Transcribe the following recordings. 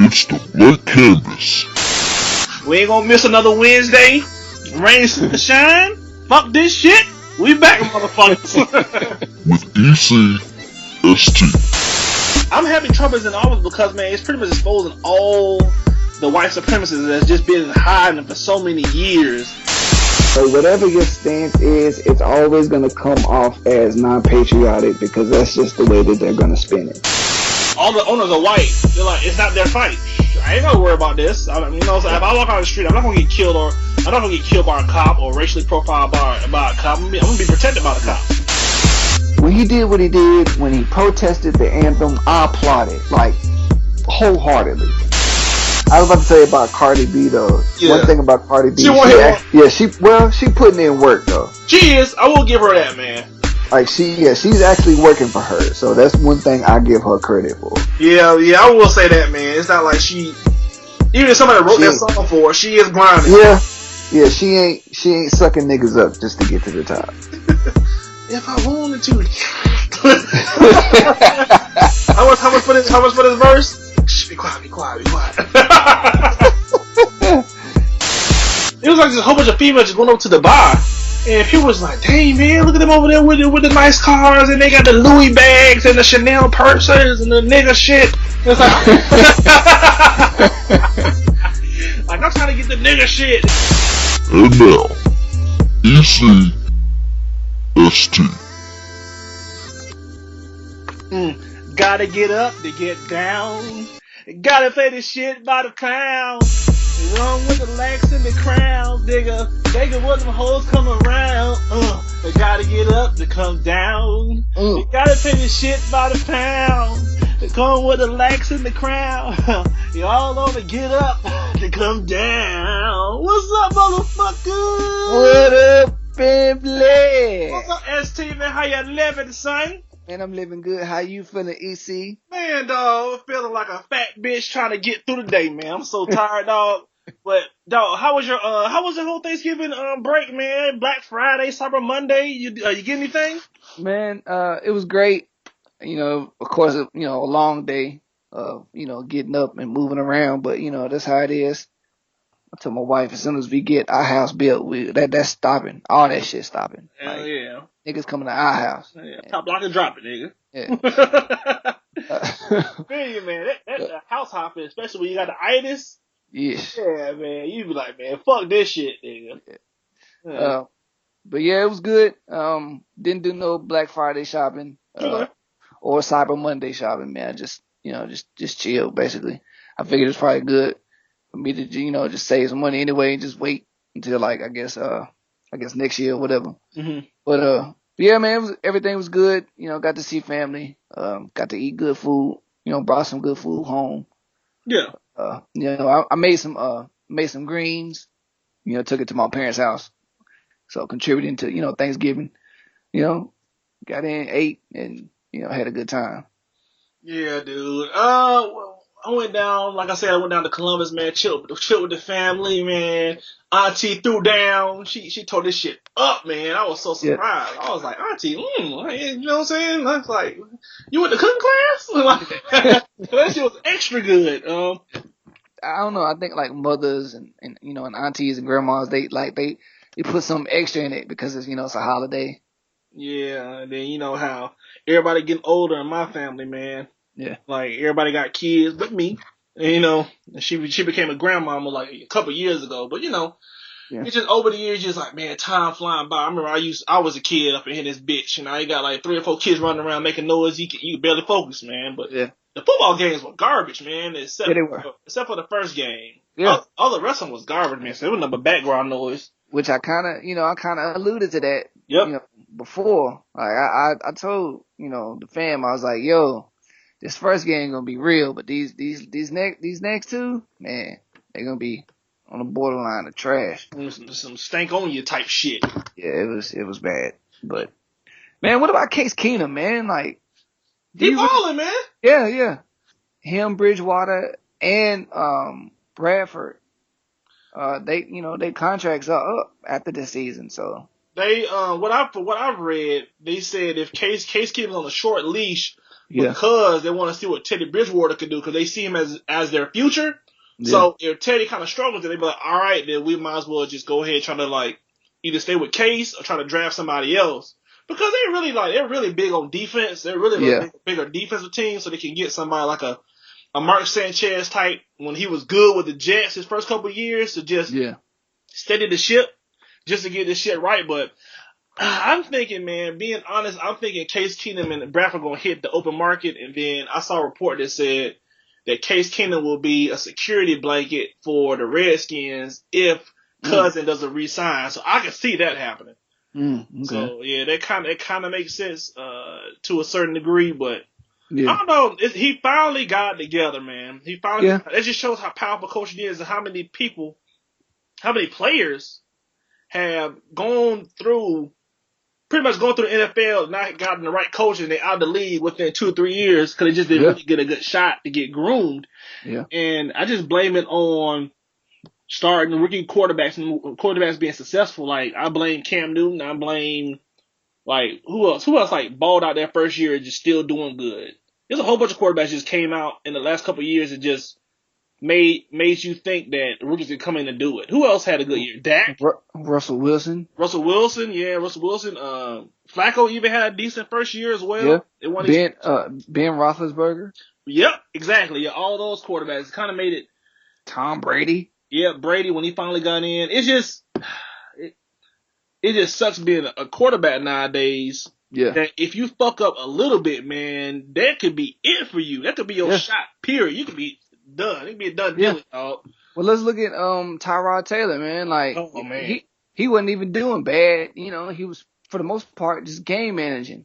It's the Black Canvas. We ain't gonna miss another Wednesday. Rain, shine. Fuck this shit. We back, motherfuckers. With EC&ST. I'm having troubles in office because, man, it's pretty much exposing all the white supremacists that's just been hiding for so many years. So whatever your stance is, it's always going to come off as non-patriotic because that's just the way that they're going to spin it. All the owners are white. They're like, it's not their fight. I ain't gonna worry about this. So if I walk on the street, I'm not gonna get killed by a cop or racially profiled by a cop. I'm gonna be protected by the cop. When he did what he did, when he protested the anthem, I applauded, like, wholeheartedly. I was about to say about Cardi B though. Yeah. One thing about Cardi B, she putting in work though. She is. I will give her that, man. Like she's actually working for her. So that's one thing I give her credit for. Yeah, I will say that, man. It's not like even if somebody wrote that song for her, she is grinding. Yeah, she ain't sucking niggas up just to get to the top. If I wanted to. How much for this verse? Shh, be quiet. It was like just a whole bunch of females just going over to the bar. And people was like, dang, man, look at them over there with the nice cars, and they got the Louis bags and the Chanel purses and the nigga shit. It's like, like, I'm trying to get the nigga shit. And now, EC&ST. Gotta get up to get down. Gotta play this shit by the pound. Wrong with the lax and the crown, digga. They can what them hoes come around. They gotta get up to come down. They gotta pay this shit by the pound. They come with the lax and the crown. You all on to get up to come down. What's up, motherfucker? What up, family? What's up, ST, man? How you living, son? Man, I'm living good. How you feeling, EC? Man, dog, feeling like a fat bitch trying to get through the day, man. I'm so tired, dog. But dog, how was your whole Thanksgiving break, man? Black Friday, Cyber Monday, you get anything? Man, it was great. You know, of course, a long day of getting up and moving around, but that's how it is. I told my wife as soon as we get our house built, that's stopping. All that shit stopping. Hell yeah. Niggas coming to our house. Yeah, top block and drop it, nigga. Yeah. Feel you, man. That house hopping, especially when you got the itis. Yes. Yeah, man. You be like, man, fuck this shit, nigga. Yeah. But yeah, it was good. Didn't do no Black Friday shopping or Cyber Monday shopping, man. Just chill, basically. I figured it's probably good for me to just save some money anyway and just wait until like I guess next year or whatever. Mm-hmm. But yeah, man, everything was good. Got to see family. Got to eat good food. Brought some good food home. Yeah. I made some greens. Took it to my parents' house. So contributing to Thanksgiving. Got in, ate, and had a good time. Yeah, dude. Well, I went down, like I said, I went down to Columbus, man, chill with the family, man. Auntie threw down. She tore this shit up, man. I was so surprised. Yeah. I was like, Auntie, you know what I'm saying? I was like, you went to cooking class? Like, that shit was extra good. I don't know. I think like mothers and aunties and grandmas, they put some extra in it because it's it's a holiday. Yeah, and then how everybody getting older in my family, man. Yeah. Like, everybody got kids but me. And, she became a grandmama like a couple years ago. But, it's just over the years, just like, man, time flying by. I remember I was a kid up in here, this bitch, and I got like 3 or 4 kids running around making noise. You could barely focus, man. But the football games were garbage, man, except for the first game. Yeah. All the rest of them was garbage, man. So it was nothing but background noise. Which I kind of alluded to that, yep. Before. Like, I told, the fam, I was like, yo, this first game gonna be real, but these next two, man, they're gonna be on the borderline of trash. Some stank on you type shit. Yeah, it was bad. But man, what about Case Keenum, man? Like, he balling, man. Yeah. Him, Bridgewater, and Bradford. Their contracts are up after this season, so they what I've read, they said if Case Keenum's on a short leash Yeah. because they want to see what Teddy Bridgewater can do because they see him as their future. Yeah. So if Teddy kind of struggles, then they be like, all right, then we might as well just go ahead and try to like either stay with Case or try to draft somebody else because they're really big on defense. They're really Yeah. bigger defensive team, so they can get somebody like a Mark Sanchez type when he was good with the Jets his first couple of years to just steady the ship, just to get this shit right. But I'm thinking, man, being honest, I'm thinking Case Keenum and Bradford going to hit the open market. And then I saw a report that said that Case Keenum will be a security blanket for the Redskins if Cousin doesn't re-sign. So I can see that happening. Okay. So, yeah, that kind of makes sense to a certain degree. But I don't know. He finally got it together, man. It just shows how powerful coaching is and how many players have pretty much gone through the NFL and not gotten the right coach and they're out of the league within 2 or 3 years because they just didn't really get a good shot to get groomed. Yeah. And I just blame it on starting rookie quarterbacks and quarterbacks being successful. Like, I blame Cam Newton. I blame, like, who else like balled out their first year and just still doing good. There's a whole bunch of quarterbacks just came out in the last couple of years and just made you think that rookies could come in and do it. Who else had a good year? Dak? Russell Wilson. Russell Wilson. Flacco even had a decent first year as well. Yeah. Ben Roethlisberger. Yep, exactly. Yeah, all those quarterbacks kind of made it. Tom Brady. Yeah, Brady when he finally got in. It's just it just sucks being a quarterback nowadays. Yeah. That if you fuck up a little bit, man, that could be it for you. That could be your shot. Period. You could be done. It could be a done deal, dog. Well, let's look at Tyrod Taylor, man. Like, he wasn't even doing bad. You know, he was for the most part just game managing,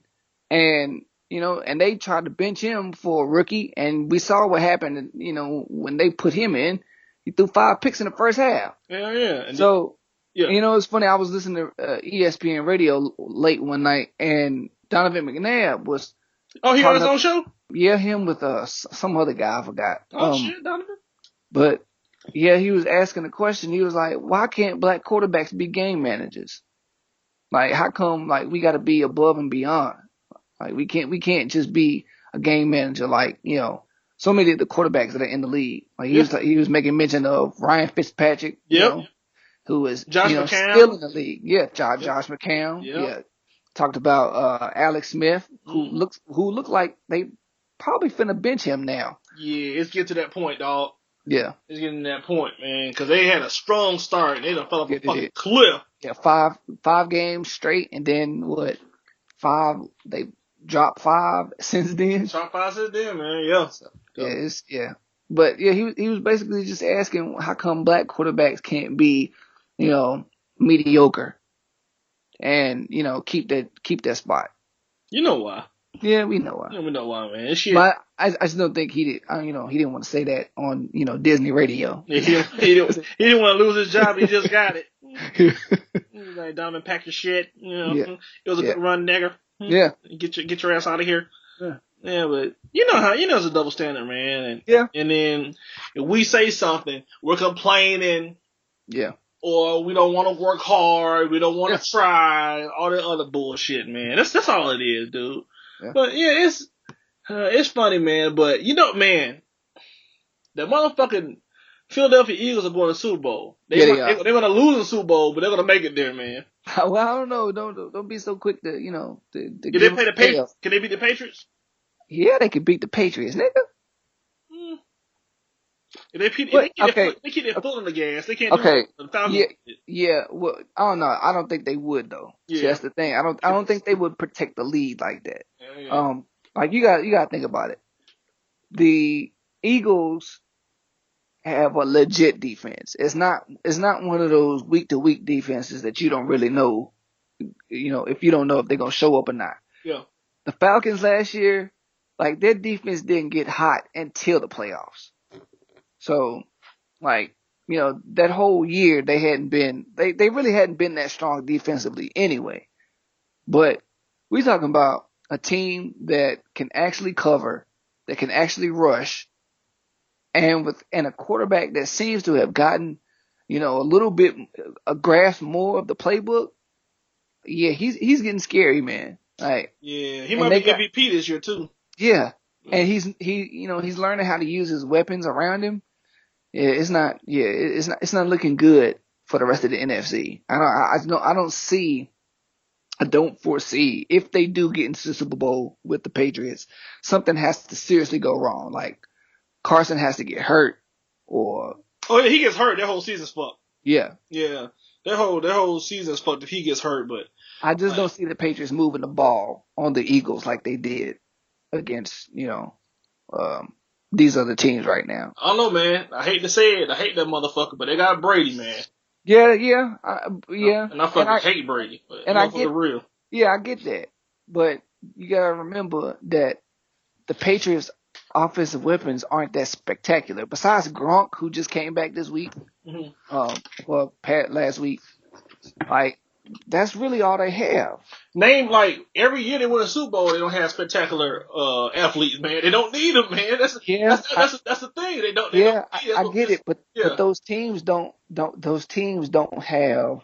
and and they tried to bench him for a rookie, and we saw what happened. You know, when they put him in, he threw 5 picks in the first half. Yeah. And so. Yeah. It's funny. I was listening to ESPN radio late one night, and Donovan McNabb was. Oh, he on his own show? Yeah, him with some other guy. I forgot. Oh, shit, Donovan. But yeah, he was asking a question. He was like, "Why can't black quarterbacks be game managers? Like, how come like we got to be above and beyond? Like, we can't just be a game manager like so many of the quarterbacks that are in the league. Like he was making mention of Ryan Fitzpatrick. Yep. Who is Josh still in the league? Yeah, Josh McCown. Yep. Yeah, talked about Alex Smith, who look like they probably finna bench him now. Yeah, it's getting to that point, dog. Yeah, it's getting to that point, man, because they had a strong start and they done fell off a fucking cliff. Yeah, five games straight, and then what? 5 they dropped 5 since then. Dropped 5 since then, man. Yeah. So, but yeah, he was basically just asking how come black quarterbacks can't be mediocre and, keep that spot. You know why. Yeah, we know why. Yeah, we know why, man. Shit. But I just don't think he did, he didn't want to say that on, Disney radio. Yeah, he didn't want to lose his job. He just got it. He was like, Donovan, pack your shit. It was a good run, nigger. Yeah. Get your ass out of here. Yeah. Yeah, but it's a double standard, man. And then if we say something, we're complaining. Yeah. Or we don't want to work hard. We don't want to try. All that other bullshit, man. That's all it is, dude. Yeah. But yeah, it's funny, man. But man, the motherfucking Philadelphia Eagles are going to the Super Bowl. They're going to lose the Super Bowl, but they're going to make it there, man. Well, I don't know. Don't be so quick to to Can they pay the Patriots? Can they beat the Patriots? Yeah, they could beat the Patriots, nigga. If they keep their foot on the gas. They can't do it. Yeah. Well, I don't know. I don't think they would though. Yeah. See, that's the thing. I don't think they would protect the lead like that. Yeah. Like you got to think about it. The Eagles have a legit defense. It's not one of those week to week defenses that you don't really know. If you don't know if they're gonna show up or not. Yeah. The Falcons last year, like their defense didn't get hot until the playoffs. So, like, that whole year they really hadn't been that strong defensively anyway. But we're talking about a team that can actually cover, that can actually rush, and a quarterback that seems to have gotten, a little bit a grasp more of the playbook. Yeah, he's getting scary, man. Like, yeah, he might be MVP this year too. Yeah, and he's learning how to use his weapons around him. Yeah, it's not looking good for the rest of the NFC. I don't foresee if they do get into the Super Bowl with the Patriots, something has to seriously go wrong. Like Carson has to get hurt, or Oh yeah, he gets hurt. That whole season's fucked. yeah, Yeah, that whole season's fucked if he gets hurt. But I just don't see the Patriots moving the ball on the Eagles like they did against these other teams right now. I don't know, man. I hate to say it. I hate that motherfucker, but they got Brady, man. Yeah, And I fucking hate Brady. But and I get real. Yeah, I get that, but you gotta remember that the Patriots' offensive weapons aren't that spectacular. Besides Gronk, who just came back this week, last week, like that's really all they have. Name like every year they win a Super Bowl, they don't have spectacular athletes, man. They don't need them, man. That's the thing. They don't. I get it, but those teams don't have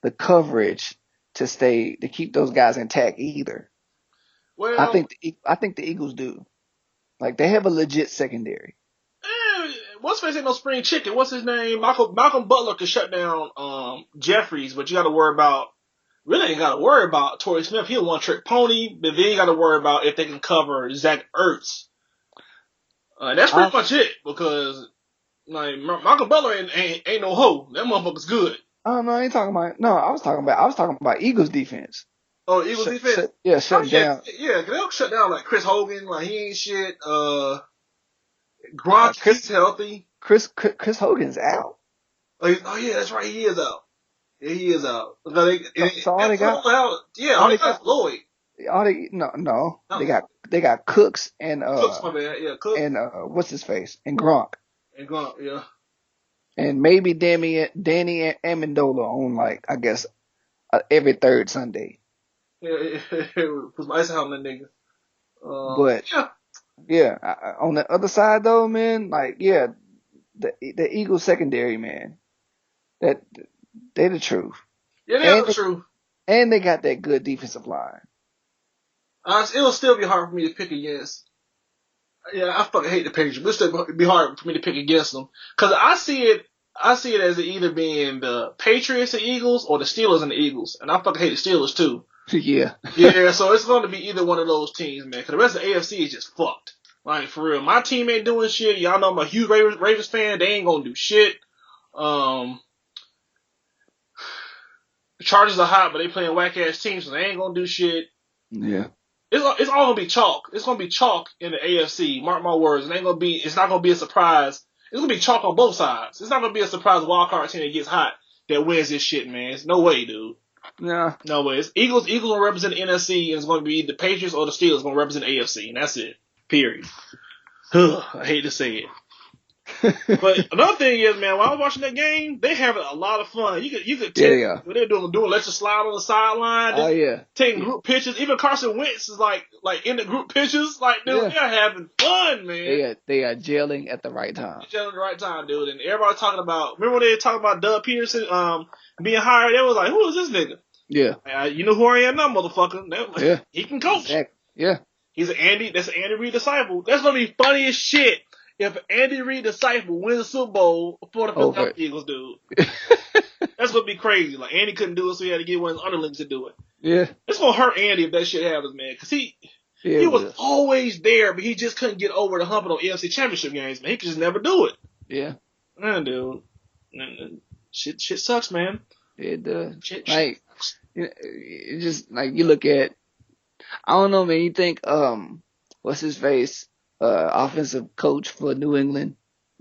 the coverage to keep those guys intact either. Well, I think the Eagles do. Like they have a legit secondary. What's face ain't no spring chicken. What's his name? Malcolm Butler could shut down Jeffries, but you got to worry about. Really ain't got to worry about Torrey Smith. He's a one-trick pony, but then you got to worry about if they can cover Zach Ertz. That's pretty much it, because like Malcolm Butler ain't no hoe. That motherfucker's good. Oh no, I ain't talking about. No, I was talking about Eagles defense. Oh, Eagles defense. Shut down. Yeah, they'll shut down like Chris Hogan. Like he ain't shit. Gronk, he's healthy. Chris Hogan's out. Oh yeah, that's right. He is out. Yeah, he is out. All they got Lloyd. No. They got Cooks and Cooks, my bad. Yeah, Cooks. And what's his face? And Gronk. Yeah. And maybe Danny Amendola on like I guess every third Sunday. Yeah, put my ice out on that nigga. But on the other side though, man, like the Eagles secondary, man, that they're the truth. Yeah, they're the truth. And they got that good defensive line. It'll still be hard for me to pick against. Yeah, I fucking hate the Patriots, but it'll still be hard for me to pick against them. Cause I see it as either being the Patriots and Eagles or the Steelers and the Eagles. And I fucking hate the Steelers too. Yeah. Yeah, so it's going to be either one of those teams, man. Cause the rest of the AFC is just fucked. Like, for real. My team ain't doing shit. Y'all know I'm a huge Ravens fan. They ain't gonna do shit. The Chargers are hot, but they playing whack-ass teams, so they ain't gonna do shit. Yeah. It's all gonna be chalk. It's gonna be chalk in the AFC. Mark my words. It's not gonna be a surprise. It's gonna be chalk on both sides. It's not gonna be a surprise wild card team that gets hot that wins this shit, man. It's no way, dude. Nah. No way. It's Eagles will represent the NFC, and it's gonna be the Patriots or the Steelers gonna represent the AFC, and that's it. Period. I hate to say it. But another thing is, man, while I was watching that game, they having a lot of fun. You could tell what they're doing let you slide on the sideline. Taking group pictures. Even Carson Wentz is like in the group pictures. Like, dude, they're having fun, man. They are gelling at the right time. Gelling at the right time, dude. And everybody talking about. Remember when they were talking about Doug Peterson being hired? They was like, who is this nigga? Yeah. You know who I am now, motherfucker. He can coach. Exactly. Yeah. That's an Andy Reid disciple. That's gonna be funny as shit. If Andy Reid disciple wins the Super Bowl for the Philadelphia Eagles, dude, that's gonna be crazy. Like Andy couldn't do it, so he had to get one of his underlings to do it. Yeah, it's gonna hurt Andy if that shit happens, man. Cause he was always there, but he just couldn't get over the hump on AFC Championship games, man. He could just never do it. Yeah, man, dude, shit sucks, man. It does. It just like you look at. I don't know, man. You think what's his face? Offensive coach for New England.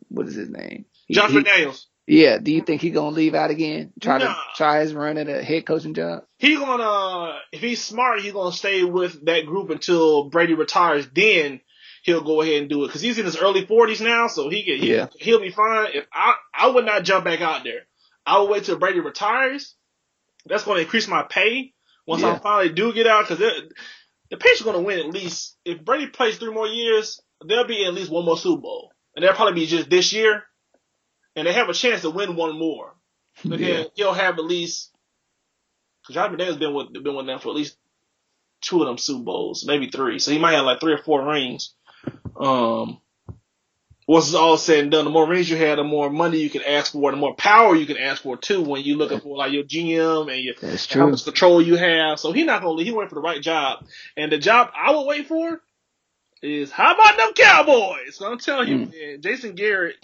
What is his name? Josh McDaniels. Yeah. Do you think he's gonna leave out again? Try his run at a head coaching job? He's gonna, if he's smart, he's gonna stay with that group until Brady retires. Then he'll go ahead and do it because he's in his early 40s now, so he'll be fine. If I would not jump back out there. I would wait till Brady retires. That's gonna increase my pay once I finally do get out because the Patriots are going to win at least, if Brady plays 3 more years, there'll be at least one more Super Bowl. And that'll probably be just this year. And they have a chance to win one more. But then he'll have at least, because Josh McDaniels been with them for at least 2 of them Super Bowls, maybe 3. So he might have like 3 or 4 rings. Once it's all said and done, the more rings you have, the more money you can ask for, the more power you can ask for too. When you looking for like your GM and how much control you have. So he not gonna he went for the right job. And the job I would wait for is how about them Cowboys? So I'm telling you, man, Jason Garrett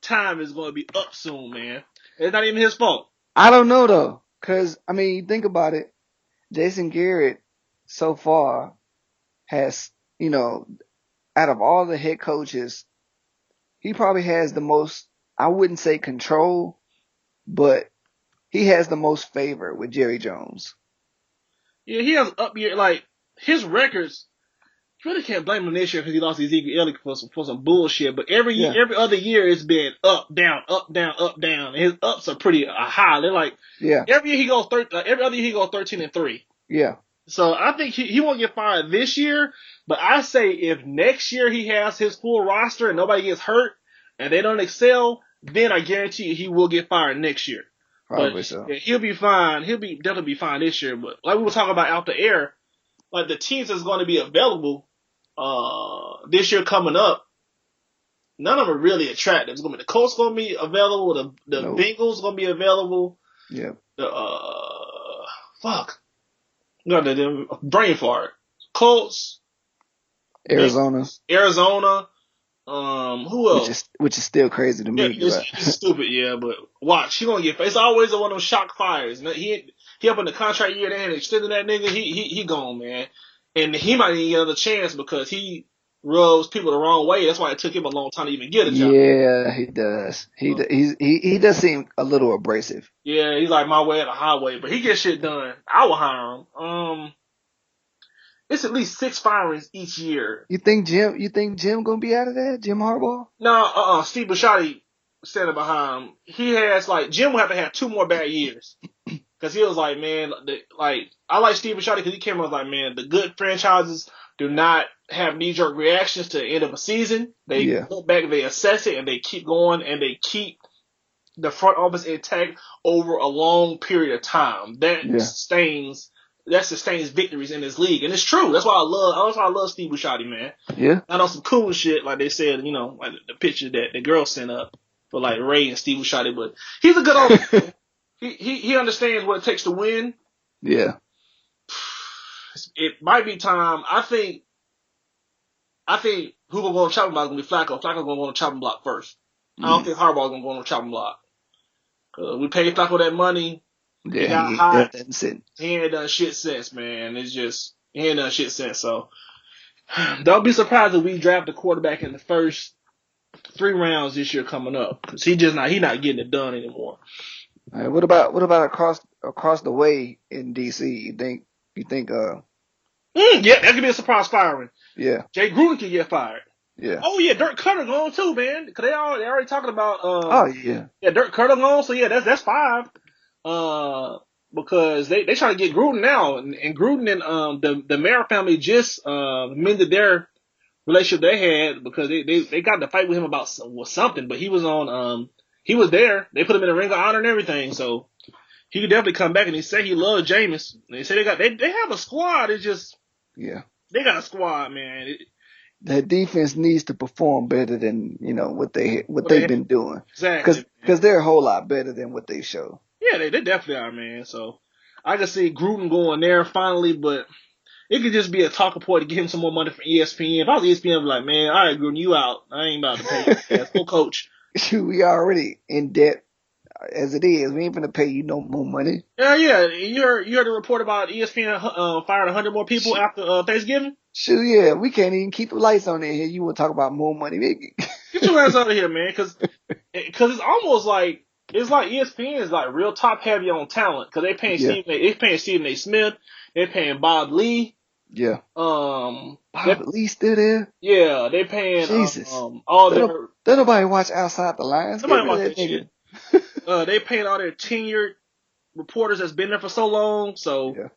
time is gonna be up soon, man. It's not even his fault. I don't know though, cause I mean, think about it. Jason Garrett so far has, you know, out of all the head coaches, he probably has the most, I wouldn't say control, but he has the most favor with Jerry Jones. Yeah, he has up year, like, his records, you really can't blame him this year because he lost Ezekiel Elliott for some bullshit, but every other year it's been up, down, up, down, up, down. And his ups are pretty high. They're like, every year he goes every other year he goes 13-3. Yeah. So I think he won't get fired this year, but I say if next year he has his full roster and nobody gets hurt and they don't excel, then I guarantee you he will get fired next year. Probably so. Yeah, he'll be fine. He'll definitely be fine this year. But like we were talking about out the air, like the teams that's going to be available this year coming up, none of them are really attractive. It's going to be the Colts going to be available, the Bengals going to be available. Yeah. No, the brain fart. Colts, Arizona. Who else? Which is still crazy to me. It's stupid, yeah. But watch, he gonna get. It's always one of those shock fires. He up in the contract year. They ain't extending that nigga. He gone, man. And he might even get another chance because he rubs people the wrong way. That's why it took him a long time to even get a job. Yeah, he does. He does seem a little abrasive. Yeah, he's like my way or the highway, but he gets shit done. I will hire him. It's at least 6 firings each year. You think Jim gonna be out of that? Jim Harbaugh? No, Steve Bisciotti standing behind him. He has Jim will have to have 2 more bad years. Cause he was like, man, I like Steve Bisciotti because he came up like, man, the good franchises do not have knee-jerk reactions to the end of a season. They look back, they assess it, and they keep going, and they keep the front office intact over a long period of time. That sustains victories in this league, and it's true. That's why I love Steve Bisciotti, man. Yeah, I know some cool shit, like they said, like the picture that the girl sent up for like Ray and Steve Bisciotti, but he's a good owner. He understands what it takes to win. Yeah. It might be time. I think who gonna go on the chopping block is gonna be Flacco. Flacco's gonna go on the chopping block first. I don't think Harbaugh's gonna go on the chopping block. We paid Flacco that money. Yeah, he got hot. He ain't done shit since, man. He ain't done shit since. So don't be surprised if we draft a quarterback in the first 3 rounds this year coming up, because he not getting it done anymore. All right, what about across the way in DC? You think yeah, that could be a surprise firing. Yeah. Jay Gruden could get fired. Yeah. Oh yeah, Dirk Cutter gone too, man. Cause they already talking about Yeah, Dirk Cutter gone, so yeah, that's 5. Because they trying to get Gruden now, and Gruden and the Mayer family just mended their relationship they had, because they got to fight with him about something, but he was on he was there. They put him in a ring of honor and everything, so he could definitely come back. And he said he loved Jameis. They say they have a squad. It's just they got a squad, man. That defense needs to perform better than what they've been doing. Exactly, because they're a whole lot better than what they show. Yeah, they definitely are, man. So I can see Gruden going there finally, but it could just be a talking point to get him some more money from ESPN. If I was ESPN, I'd be like, man, all right, Gruden, you out. I ain't about to pay you. Full coach. Shoot, we already in debt as it is. We ain't gonna pay you no more money. Yeah. You heard a report about ESPN fired 100 more people after Thanksgiving? Shoot, yeah. We can't even keep the lights on in here. You want to talk about more money? Get your ass out of here, man. Because it's almost like ESPN is like real top heavy on talent, because they paying Stephen A. Smith, they paying Bob Lee. Yeah. Bob Lee still there? Yeah, they paying Jesus. all their. Don't nobody watch Outside the Lines. Nobody watch that shit. They paying all their tenured reporters that's been there for so long. So. Yeah.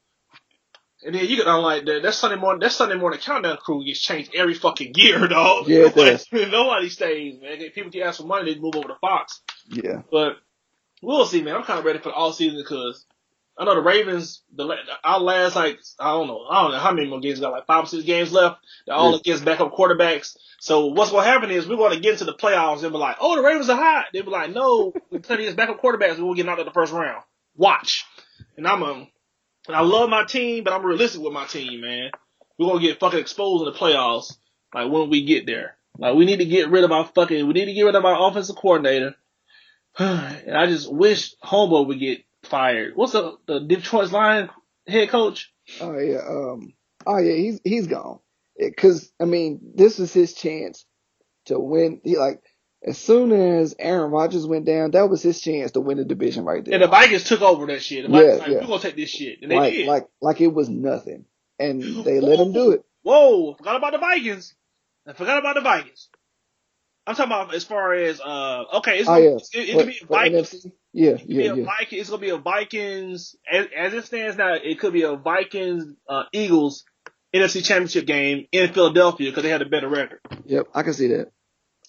And then you get on like that Sunday morning countdown crew gets changed every fucking year, dog. Yeah, it does. Nobody stays, man. People keep asking for money, they move over to Fox. Yeah. But we'll see, man. I'm kind of ready for the all season because I know the Ravens, our last, like, I don't know how many more games we got, like 5 or 6 games left. They're all against backup quarterbacks. So what's going to happen is we're going to get into the playoffs and be like, oh, the Ravens are hot. They'll be like, no, we're playing against backup quarterbacks. We will get knocked out the first round. Watch. And I love my team, but I'm realistic with my team, man. We're going to get fucking exposed in the playoffs, like, when we get there. Like, we need to get rid of our offensive coordinator. And I just wish Homeboy would get fired. What's the Detroit Lions head coach? Oh yeah, he's gone. Because I mean, this was his chance to win. As soon as Aaron Rodgers went down, that was his chance to win the division right there. And the Vikings took over that shit. The Vikings we're gonna take this shit, and they did. Like it was nothing, and they let him do it. Whoa! Forgot about the Vikings. I'm talking about as far as it could be Vikings. It's gonna be a Vikings as it stands now. It could be a Vikings Eagles NFC Championship game in Philadelphia because they had a better record. Yep, I can see that.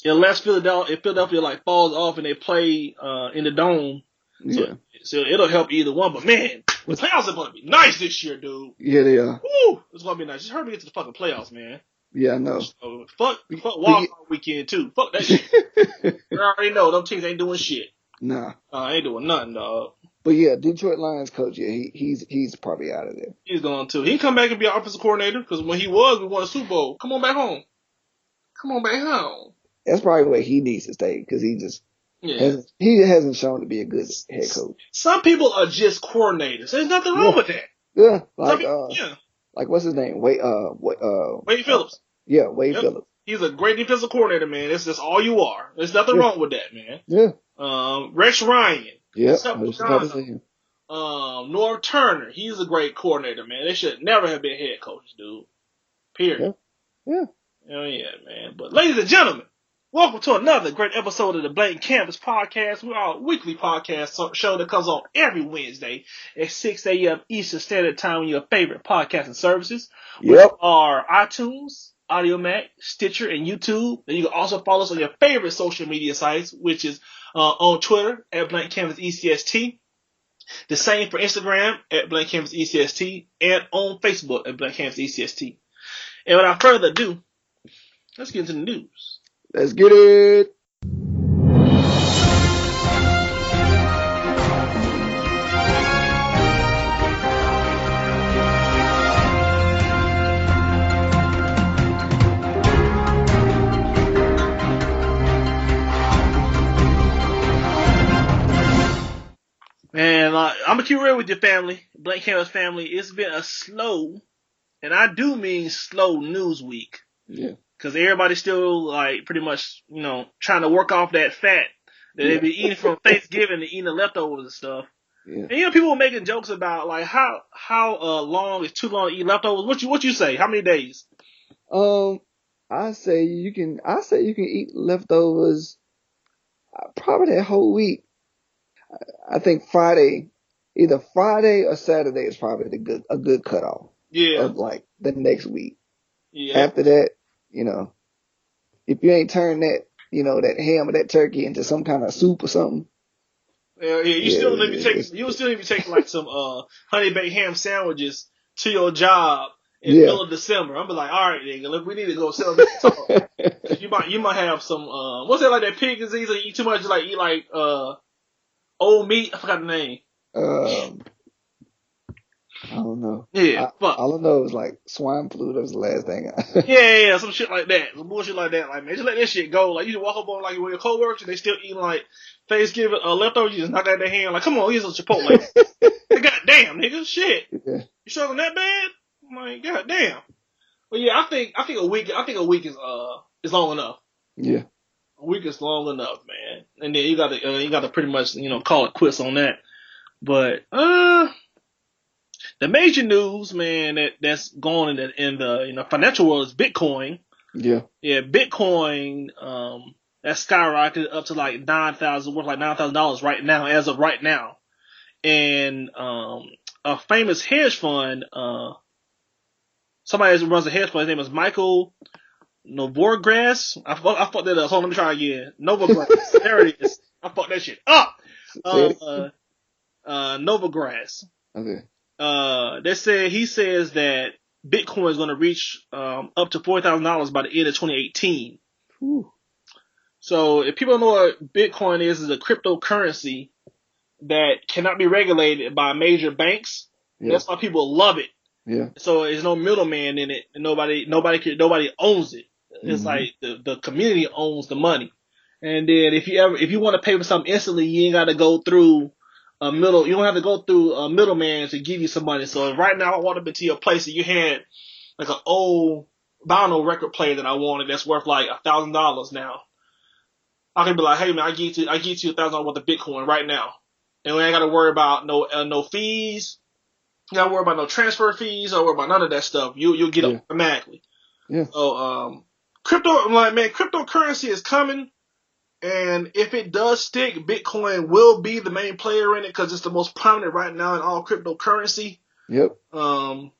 Unless Philadelphia like falls off and they play in the dome, so it'll help either one. But man, the playoffs are gonna be nice this year, dude. Yeah, they are. Woo! It's gonna be nice. Just hurry to get to the fucking playoffs, man. Yeah, I know. So, fuck Wild Card weekend too. Fuck that shit. I already know them teams ain't doing shit. Nah. Ain't doing nothing, dog. But yeah, Detroit Lions coach, he's probably out of there. He's going to. He can come back and be our offensive coordinator because when we won a Super Bowl. Come on back home. That's probably where he needs to stay because he hasn't shown to be a good head coach. Some people are just coordinators. There's nothing wrong with that. Yeah, like what's his name? Wade Phillips. Yeah, Wade Phillips. He's a great defensive coordinator, man. That's just all you are. There's nothing wrong with that, man. Yeah. Rex Ryan. Yeah. Norv Turner. He's a great coordinator, man. They should never have been head coaches, dude. Period. Yeah. Oh yeah, man. But ladies and gentlemen, welcome to another great episode of the Blank Canvas Podcast. We're our weekly podcast show that comes on every Wednesday at 6 a.m. Eastern Standard Time on your favorite podcasting services. Yep. Our iTunes, AudioMac, Stitcher, and YouTube. And you can also follow us on your favorite social media sites, which is on Twitter at Blank Canvas ECST. The same for Instagram at Blank Canvas ECST and on Facebook at Blank Canvas ECST. And without further ado, let's get into the news. Let's get it. And I'm gonna keep real with your family, Blank Canvas family. It's been a slow, and I do mean slow news week. Yeah. Because everybody's still, like, pretty much, trying to work off that fat that they be eating from Thanksgiving and eating the leftovers and stuff. Yeah. And, people were making jokes about, like, how long is too long to eat leftovers. What you say? How many days? I say you can eat leftovers probably that whole week. I think either Friday or Saturday is probably a good cutoff. Yeah. Of, like, the next week. Yeah. After that, if you ain't turned that, that ham or that turkey into some kind of soup or something. You still need to take like some honey baked ham sandwiches to your job in the middle of December. I'm be like, all right, nigga, look, we need to go sell this. you might have some what's that, like that pig disease that you eat too much, eat like old meat. I forgot the name. I don't know. Yeah, all I know is like swine flu. That was the last thing. Yeah, some shit like that, some bullshit like that. Like, man, just let that shit go. Like, you just walk up on like with your coworkers and they still eating like Thanksgiving leftovers. You just knock out their hand like, come on, here's some Chipotle. Like, goddamn, nigga, shit. Yeah. You struggling that bad? I'm like, goddamn. But yeah, I think a week is long enough. Yeah. A week is long enough, man. And then you gotta pretty much call it quits on that. But the major news, man, that's going in the financial world is Bitcoin. Yeah. Yeah, Bitcoin that skyrocketed up to like $9,000 right now, as of right now. And a famous hedge fund, somebody that runs a hedge fund, his name is Michael Novogratz. I fucked that up. Hold on, let me try again. Novogratz. There it is. I fucked that shit up. Novogratz. Okay. He says that Bitcoin is going to reach up to $4,000 by the end of 2018. Whew. So if people don't know what Bitcoin is a cryptocurrency that cannot be regulated by major banks. Yeah. That's why people love it. Yeah. So there's no middleman in it, and nobody owns it. It's like the community owns the money. And then if you want to pay for something instantly, you ain't got to go through a middle. You don't have to go through a middleman to give you some money. So right now, I walked up into your place and you had like an old vinyl record player that I wanted that's worth like $1,000 now. I can be like, hey man, I get you $1,000 worth of Bitcoin right now, and we ain't got to worry about no fees. You got to worry about no transfer fees. Or worry about none of that stuff. You'll get it automatically. Yeah. So cryptocurrency is coming. And if it does stick, Bitcoin will be the main player in it because it's the most prominent right now in all cryptocurrency. Yep. It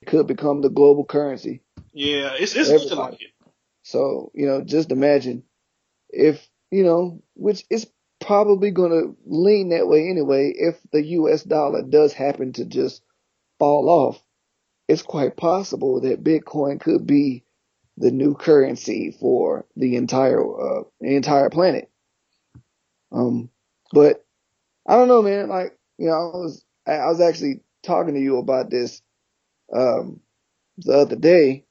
could become the global currency. Yeah, it's looking like it. So, just imagine if, which is probably going to lean that way anyway, if the US dollar does happen to just fall off, it's quite possible that Bitcoin could be the new currency for the entire planet. But I don't know, man. Like, I was actually talking to you about this the other day,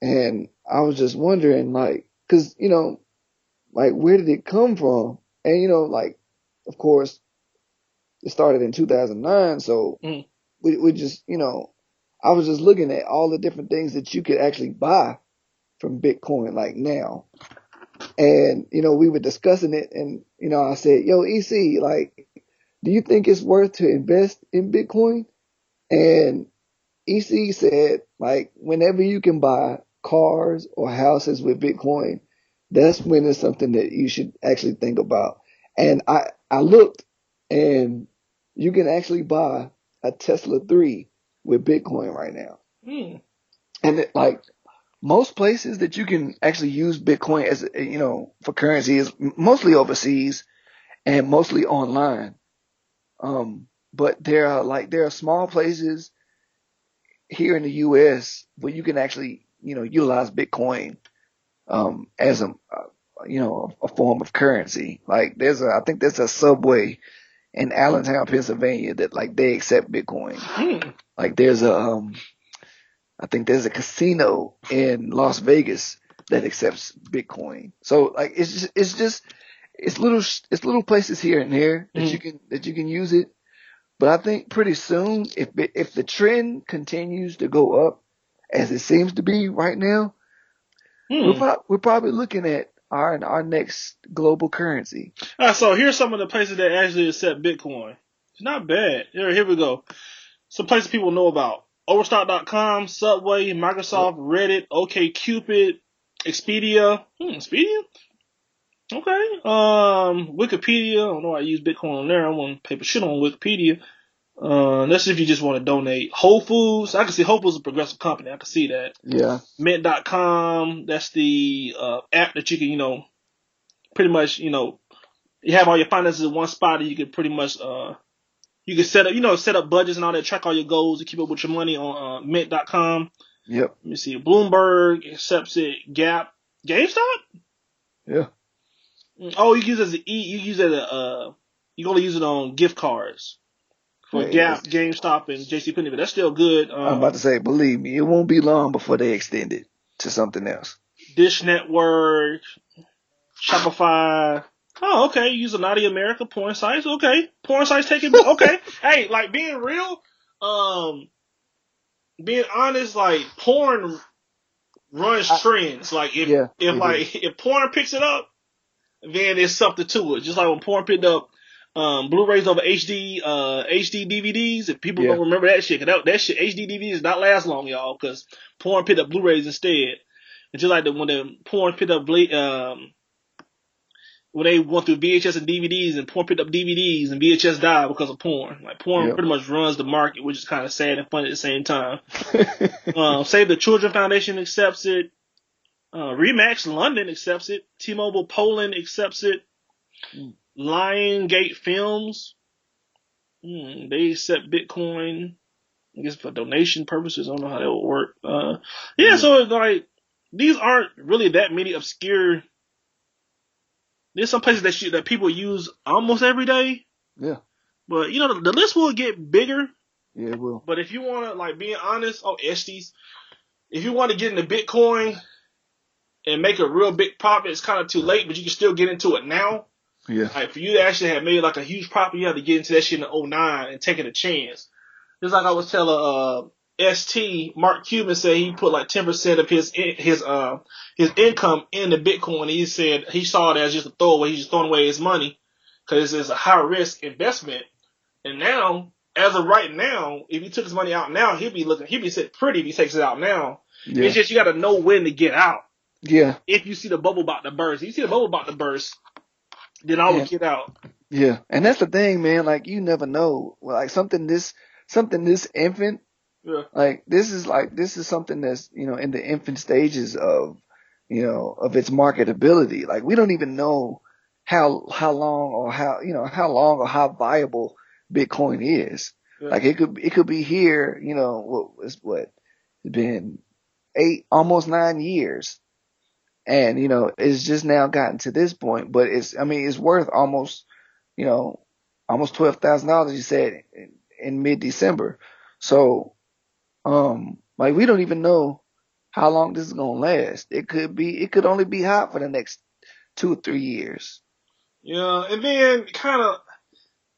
and I was just wondering, like, because like, where did it come from? And like, of course, it started in 2009, so we just, I was just looking at all the different things that you could actually buy from Bitcoin, like now. And, we were discussing it, and, I said, yo, EC, like, do you think it's worth to invest in Bitcoin? And EC said, like, whenever you can buy cars or houses with Bitcoin, that's when it's something that you should actually think about. And I looked, and you can actually buy a Tesla 3 with Bitcoin right now. And like, most places that you can actually use Bitcoin as, for currency is mostly overseas and mostly online. But there are small places here in the US where you can actually, utilize Bitcoin, as a form of currency. Like I think there's a Subway in Allentown, Pennsylvania that like they accept Bitcoin. Like I think there's a casino in Las Vegas that accepts Bitcoin. So like it's little places here and there that you can use it. But I think pretty soon, if the trend continues to go up as it seems to be right now, we're probably looking at our next global currency. So here's some of the places that actually accept Bitcoin. It's not bad. Here we go. Some places people know about: Overstock.com, Subway, Microsoft, Reddit, OkCupid, Expedia. Expedia? Okay. Wikipedia. I don't know why I use Bitcoin on there. I want to pay for shit on Wikipedia. That's if you just want to donate. Whole Foods. I can see Whole Foods is a progressive company. I can see that. Yeah. Mint.com. That's the app that you can, pretty much, you have all your finances in one spot, and you can pretty much you can set up budgets and all that, track all your goals, and keep up with your money on Mint.com. Yep. Let me see. Bloomberg accepts it. Gap. GameStop? Yeah. Oh, you use it you can only use it on gift cards for Gap, GameStop, and JCPenney, but that's still good. I'm about to say, believe me, it won't be long before they extend it to something else. Dish Network, Shopify. Oh, okay. You use a Naughty America porn sites. Okay. Porn sites taking. Okay. Hey, like, being real, being honest, like, porn runs trends. Like, if porn picks it up, then there's something to it. Just like when porn picked up Blu-rays over HD DVDs. If people don't remember that shit, cause that shit, HD DVDs not last long, y'all, because porn picked up Blu-rays instead. And just like when the porn picked up when they went through VHS and DVDs, and porn picked up DVDs, and VHS died because of porn. Like, porn pretty much runs the market, which is kind of sad and funny at the same time. Save the Children Foundation accepts it. Remax London accepts it. T-Mobile Poland accepts it. Lionsgate Films. They accept Bitcoin, I guess, for donation purposes. I don't know how that would work. Yeah, so it's like, these aren't really that many obscure. There's some places that people use almost every day. Yeah. But, you know, the list will get bigger. Yeah, it will. But if you want to, like, being honest, Estes, if you want to get into Bitcoin and make a real big profit, it's kind of too late, but you can still get into it now. Yeah. Like, for you to actually have made, like, a huge profit, you have to get into that shit in 2009 and taking a chance. Just like I was telling, Mark Cuban said he put, like, 10% of his income into Bitcoin. And he said he saw it as just a throwaway. He's just throwing away his money because it's a high risk investment. And now, as of right now, if he took his money out now, he'd be sitting pretty if he takes it out now. Yeah. It's just you got to know when to get out. Yeah. If you see the bubble about to burst. If you see the bubble about to burst, then I would get out. Yeah. And that's the thing, man. Like, you never know. Like, something this infant. Yeah. Like, this is something that's, you know, in the infant stages of, you know, of its marketability. Like, we don't even know how long or how viable Bitcoin is. Yeah. Like, it could be here, you know, it's been almost 9 years. And, you know, it's just now gotten to this point, but it's worth almost $12,000, you said, in mid-December. So, like, we don't even know how long this is going to last. It could only be hot for the next 2 or 3 years. Yeah. And then kind of,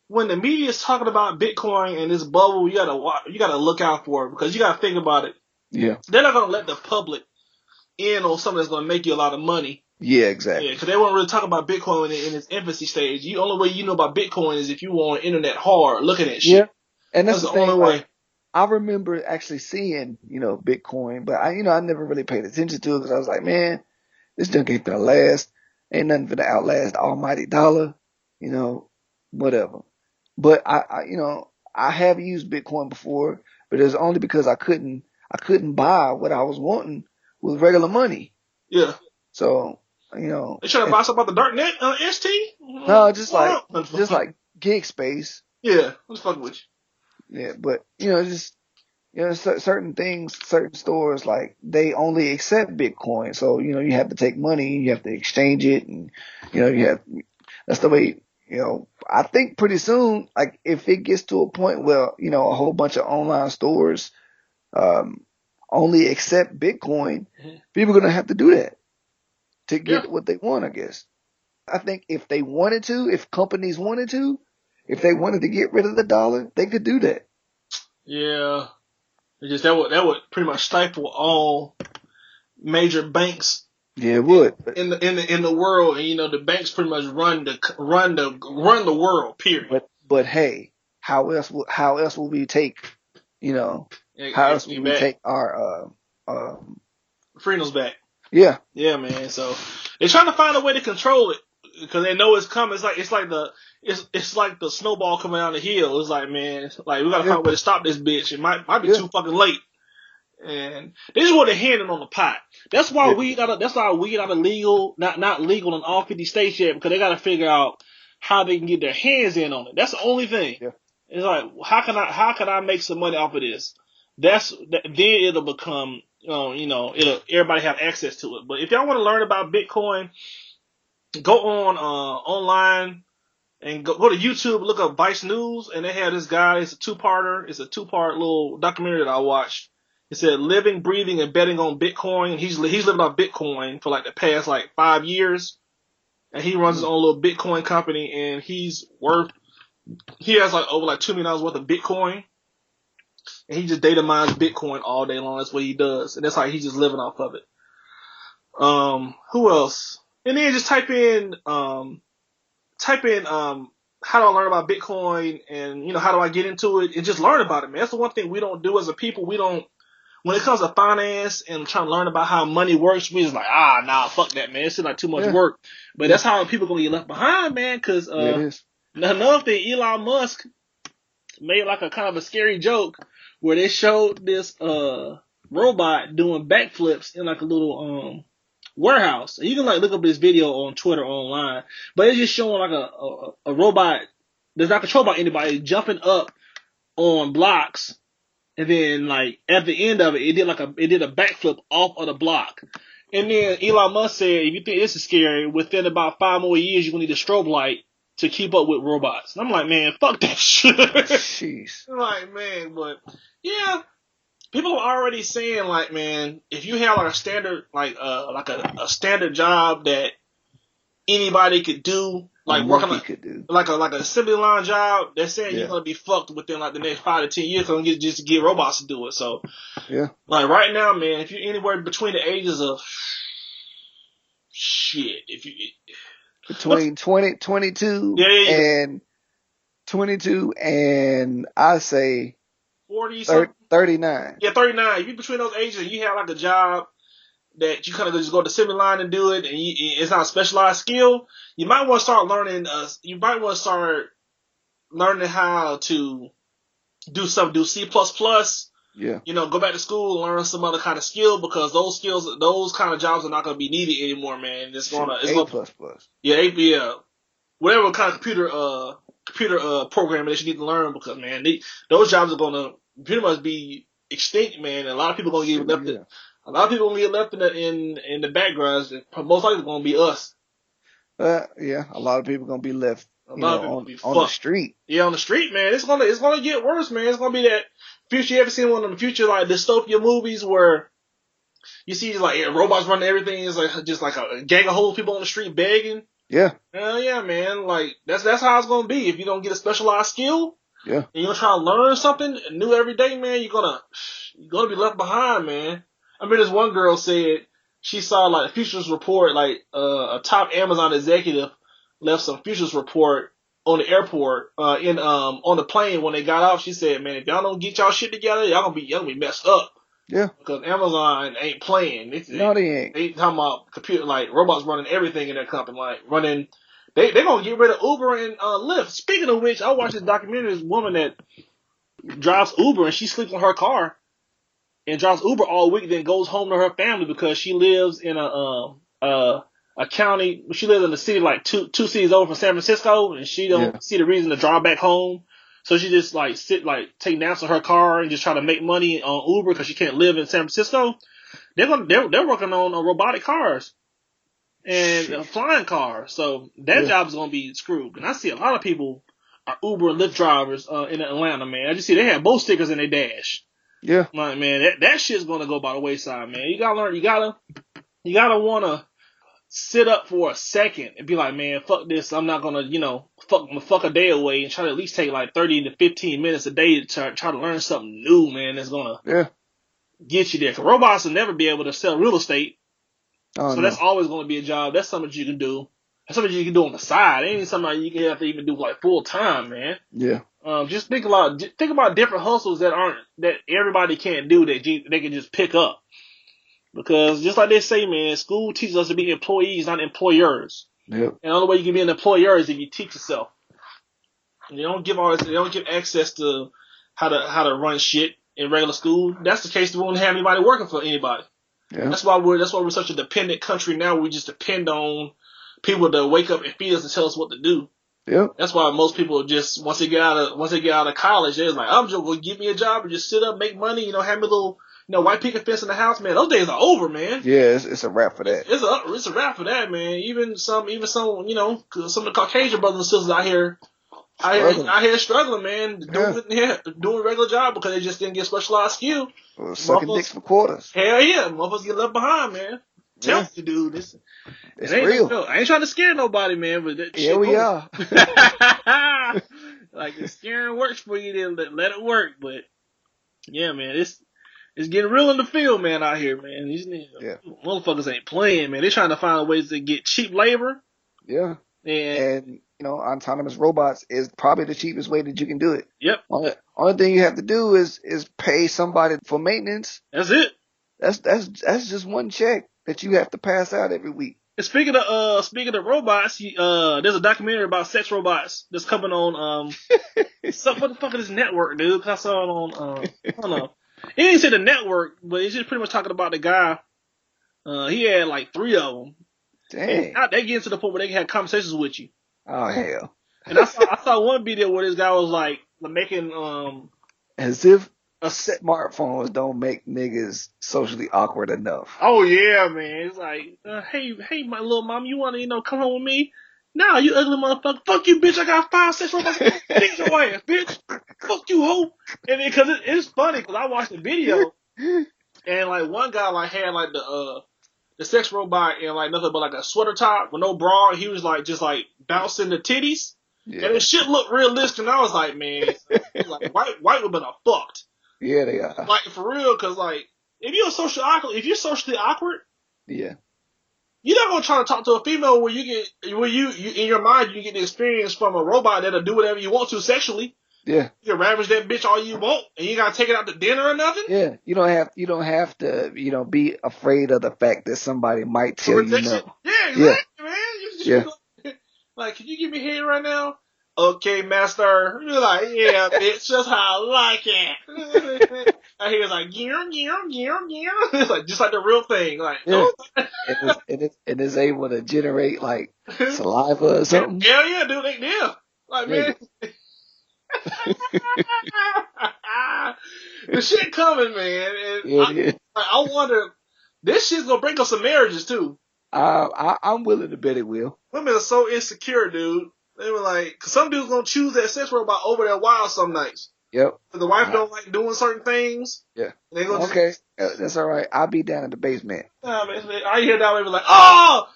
when the media is talking about Bitcoin and this bubble, you gotta look out for it, because you gotta think about it. Yeah. They're not gonna let the public in on something that's gonna make you a lot of money. Yeah, exactly. Yeah, because they won't really talk about Bitcoin in its infancy stage. The only way you know about Bitcoin is if you were on the internet hard looking at shit. Yeah, and that's the only way. I remember actually seeing, you know, Bitcoin, but I never really paid attention to it because I was like, man, this junk ain't gonna last. Ain't nothing gonna outlast the almighty dollar, you know, whatever. But I have used Bitcoin before, but it's only because I couldn't buy what I was wanting with regular money. Yeah. So, you know. They trying to buy something about the dark net, ST? No, just like gig space. Yeah, I'm just fucking with you. Yeah, but, you know, just, you know, certain things, certain stores, like, they only accept Bitcoin. So, you know, you have to take money, you have to exchange it, and, you know, that's the way. You know, I think pretty soon, like, if it gets to a point where, you know, a whole bunch of online stores only accept Bitcoin, people are going to have to do that to get what they want, I guess. I think if companies wanted to, if they wanted to get rid of the dollar, they could do that. Yeah. It's just that would pretty much stifle all major banks. Yeah, it would. In the world, and, you know, the banks pretty much run the world. Period. But hey, how else will we take, you know, how else will we take our freedoms back? Yeah. Yeah, man. So they're trying to find a way to control it because they know it's coming. It's like the snowball coming down the hill. It's like, man, like, we gotta find a way to stop this bitch. It might be too fucking late. And they just want to hand it on the pot. That's why weed out of legal, not legal in all 50 states yet, because they got to figure out how they can get their hands in on it. That's the only thing. Yeah. It's like, how can I make some money off of this? Then it'll become, you know, everybody have access to it. But if y'all want to learn about Bitcoin, go on online and go to YouTube, look up Vice News, and they have this guy. It's a two-parter. It's a two-part little documentary that I watched. It said living, breathing, and betting on Bitcoin. He's living on Bitcoin for like the past 5 years, and he runs his own little Bitcoin company. And he has over $2 million worth of Bitcoin, and he just data mines Bitcoin all day long. That's what he does, and that's how he's just living off of it. Who else? And then just type in how do I learn about Bitcoin, and, you know, how do I get into it, and just learn about it, man. That's the one thing we don't do as a people. We don't. When it comes to finance and trying to learn about how money works, we just like, nah, fuck that, man. It's like too much work. But that's how people gonna get left behind, man. Because another thing, Elon Musk made like a kind of a scary joke where they showed this robot doing backflips in like a little warehouse. And you can like look up this video on Twitter or online, but it's just showing like a robot that's not controlled by anybody, jumping up on blocks, and then like at the end of it, it did a backflip off of the block. And then Elon Musk said, if you think this is scary, within about 5 more years, you're gonna need a strobe light to keep up with robots. And I'm like, man, fuck that shit. Jeez. I'm like, man, but yeah, people are already saying like, man, if you have like a standard, like a standard job that anybody could do, like working like an assembly line job, they're saying you're gonna be fucked within like the next 5 to 10 years. Cause just get robots to do it. So yeah, like right now, man, if you're anywhere between the ages of shit, if you between 22 and 22 and I say 40 39. Yeah, 39. If you're between those ages and you have like a job that you kind of just go to the assembly line and do it, and it's not a specialized skill, you might want to start learning. How to do C++. Yeah. You know, go back to school and learn some other kind of skill, because those kind of jobs are not going to be needed anymore, man. It's whatever kind of computer programming that you need to learn, because man, those jobs are going to pretty much be extinct, man. And a lot of people are going to get left. A lot of people going to get left in the backgrounds. Most likely going to be us. Yeah, a lot of people going to be left. On the street. Yeah, on the street, man. It's gonna get worse, man. It's gonna be that future. You ever seen one of the future like dystopia movies where you see like robots running everything? It's like just like a gang of homeless people on the street begging. Yeah. Hell yeah, man. Like that's how it's gonna be if you don't get a specialized skill. Yeah. And you're gonna try to learn something new every day, man. You're gonna be left behind, man. I mean, this one girl said she saw like a futures report, like a top Amazon executive left some futures report on the airport, on the plane when they got off. She said, man, if y'all don't get y'all shit together, y'all gonna be messed up. Yeah. Because Amazon ain't playing. No, they ain't. They talking about computer, like robots running everything in their company, like running. They gonna get rid of Uber and Lyft. Speaking of which, I watched this documentary. This woman that drives Uber and she sleeps in her car and drives Uber all week, then goes home to her family because she lives in a county. She lives in the city like two cities over from San Francisco, and she don't see the reason to drive back home. So she just take naps in her car and just try to make money on Uber because she can't live in San Francisco. They're working on robotic cars and flying cars. So that job is gonna be screwed. And I see a lot of people are Uber and Lyft drivers in Atlanta, man. I just see they have both stickers in their dash. Yeah. Like, man, that shit's gonna go by the wayside, man. You gotta learn. You gotta wanna sit up for a second and be like, man, fuck this. I'm not gonna, fuck a day away and try to at least take like 30 to 15 minutes a day to try to learn something new, man. That's gonna get you there. 'Cause robots will never be able to sell real estate. That's always gonna be a job. That's something you can do. That's something you can do on the side. It ain't something you can have to even do like full time, man. Yeah. Just think about different hustles that everybody can't do that they can just pick up. Because just like they say, man, school teaches us to be employees, not employers. Yep. And the only way you can be an employer is if you teach yourself. And they don't give access to how to run shit in regular school. That's the case. We won't have anybody working for anybody. Yeah. That's why we're such a dependent country now. We just depend on people to wake up and feed us and tell us what to do. Yep. That's why most people just once they get out of college, they're like, I'm just gonna give me a job and just sit up, make money, have me a little white picket fence in the house, man. Those days are over, man. Yeah, it's a wrap for that. It's a wrap for that, man. Even some, some of the Caucasian brothers and sisters out here struggling, man. Doing a regular job because they just didn't get specialized skill. Sucking dicks for quarters. Hell yeah, motherfuckers get left behind, man. Tell you, dude, it's real. I ain't trying to scare nobody, man, but that shit we are. Like, if scaring works for you, then let it work. But yeah, man, it's getting real in the field, man, out here, man. These motherfuckers ain't playing, man. They're trying to find ways to get cheap labor. Yeah. And autonomous robots is probably the cheapest way that you can do it. Yep. Only thing you have to do is pay somebody for maintenance. That's it. That's just one check that you have to pass out every week. And speaking of robots, there's a documentary about sex robots that's coming on what the fuck is this network, dude? 'Cause I saw it on I don't know. He didn't say the network, but he's just pretty much talking about the guy. He had like 3 of them. Dang. And they get to the point where they can have conversations with you. Oh hell. And I saw one video where this guy was like making As if a set. smartphones don't make niggas socially awkward enough. Oh yeah, man. It's like, hey, my little mom, you want to come home with me? Nah, you ugly motherfucker. Fuck you, bitch. I got 5 6 robots. Fix your ass, bitch. Fuck you, hoe. And then, cause it's funny, cause I watched the video, and like one guy like had like the sex robot in like nothing but like a sweater top with no bra. And he was like just like bouncing the titties, Yeah. and the shit looked realistic. And I was like, man, like white women are fucked. Yeah, they are. Like for real, cause like if you're socially awkward, yeah, you're not gonna try to talk to a female where you in your mind you get the experience from a robot that'll do whatever you want to sexually. Yeah. You can ravage that bitch all you want, and you gotta take it out to dinner or nothing. Yeah. You don't have to, be afraid of the fact that somebody might tell you no. Yeah, exactly, man. Like, can you give me head right now? Okay, master. You're like, yeah, bitch, just how I like it. And he was like, gear. It's like just like the real thing. Like, yeah. and it's able to generate like saliva or something. Hell yeah, dude. Yeah. Like, man. The shit coming, man. And I wonder, this shit's gonna break up some marriages too. I'm willing to bet it will. Women are so insecure, dude. They were like, cause some dudes gonna choose that sex robot over their wife some nights. Yep. The wife don't like doing certain things. Yeah. They gonna okay. That's all right. I'll be down in the basement. Nah, man, I hear that baby like, oh!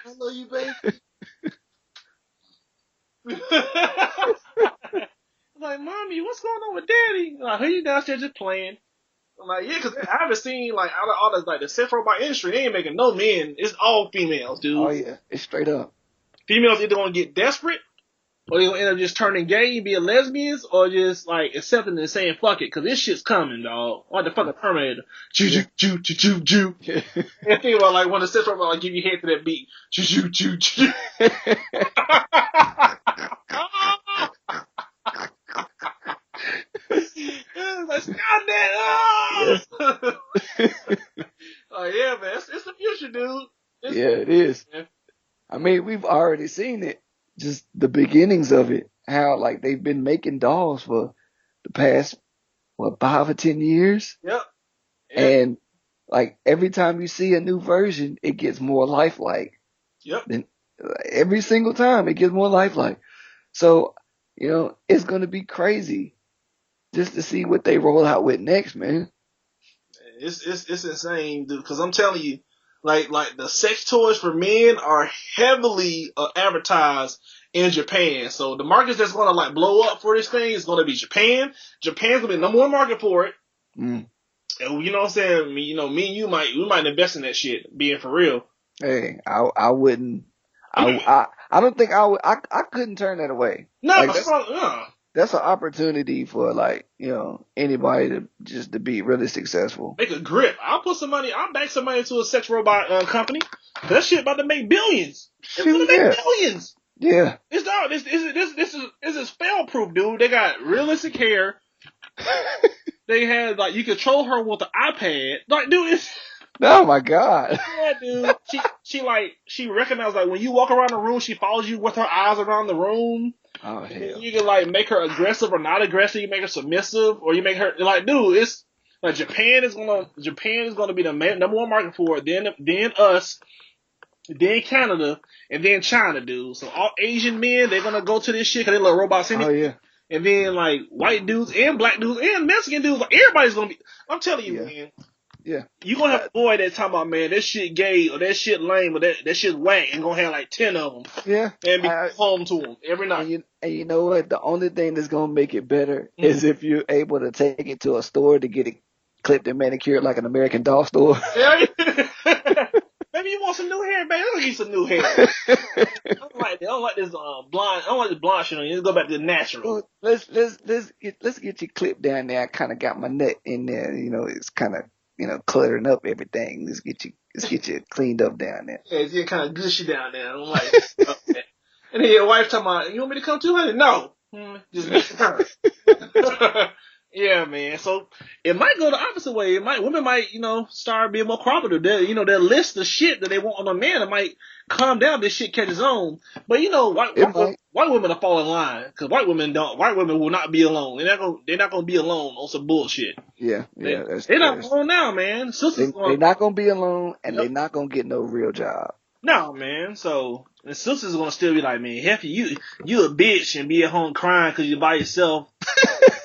I love you, baby. I'm like, mommy, what's going on with daddy? I'm like, who you downstairs just playing? I'm like, yeah, because I haven't seen, like, out of all the, like, the sex robot industry, they ain't making no men. It's all females, dude. Oh, yeah. It's straight up. Females either going to get desperate, or they're going to end up just turning gay and being lesbians, or just, like, accepting and saying, fuck it, because this shit's coming, dog. Like the fucking Terminator. Choo. And think about, like, when the sex robot, like, give you head to that beat. Choo. Like, stop that! Oh! Oh yeah, man, it's the future, dude. It is. Man. I mean, we've already seen it, just the beginnings of it. How like they've been making dolls for the past 5 or 10 years. Yep. And like every time you see a new version, it gets more lifelike. Yep. And every single time, it gets more lifelike. So it's gonna be crazy just to see what they roll out with next, man. It's insane, dude. Because I'm telling you, like the sex toys for men are heavily advertised in Japan. So the markets that's gonna like blow up for this thing is gonna be Japan. Japan's gonna be the number one market for it. Mm. And you know what I'm saying? Me and you might invest in that shit. Being for real. Hey, I wouldn't. I don't think I would. I couldn't turn that away. No, like, that's an opportunity for like anybody to be really successful. Make a grip. I'll back some money into a sex robot company. That shit about to make billions. It's gonna make billions. Yeah. This is fail proof, dude. They got realistic hair. They had like you control her with the iPad. Like, dude, it's. Oh my God. Yeah, dude. She recognizes like when you walk around the room, she follows you with her eyes around the room. Oh hell. You can like make her aggressive or not aggressive. You make her submissive, or you make her like, dude. It's like Japan is gonna be the number one market for it. Then us, then Canada, and then China, dude. So all Asian men, they're gonna go to this shit because they love robots in it. Oh yeah. And then like white dudes and black dudes and Mexican dudes, like everybody's gonna be. I'm telling you, man. Yeah. You gonna have a boy that talking about, man, that shit gay or that shit lame or that shit whack, and gonna have like 10 of them. Yeah. And be home to them every night. And you know what? The only thing that's gonna make it better is if you're able to take it to a store to get it clipped and manicured like an American Doll store. Yeah. Maybe you want some new hair, baby. Let's get some new hair. I don't like this blonde. I don't like this blonde shit on you. Let's go back to the natural. Well, let's get you clipped down there. I kind of got my nut in there. It's kind of cluttering up everything. Let's get you cleaned up down there. Yeah, it's getting kind of gushy down there. I don't like it. Okay. And then your wife talking about, you want me to come too, honey? No. Just make her. Yeah, man. So it might go the opposite way. Women might, start being more cooperative. They'll list the shit that they want on a man. It might calm down if this shit catches on. But It might. white women will fall in line because white women will not be alone. They're not gonna be alone on some bullshit. Yeah, They're not alone now, man. Sisters they're going, not gonna be alone, and yep. they're not gonna get no real job. No, man. So the sisters are gonna still be like, man, Hefty, you a bitch and be at home crying because you're by yourself.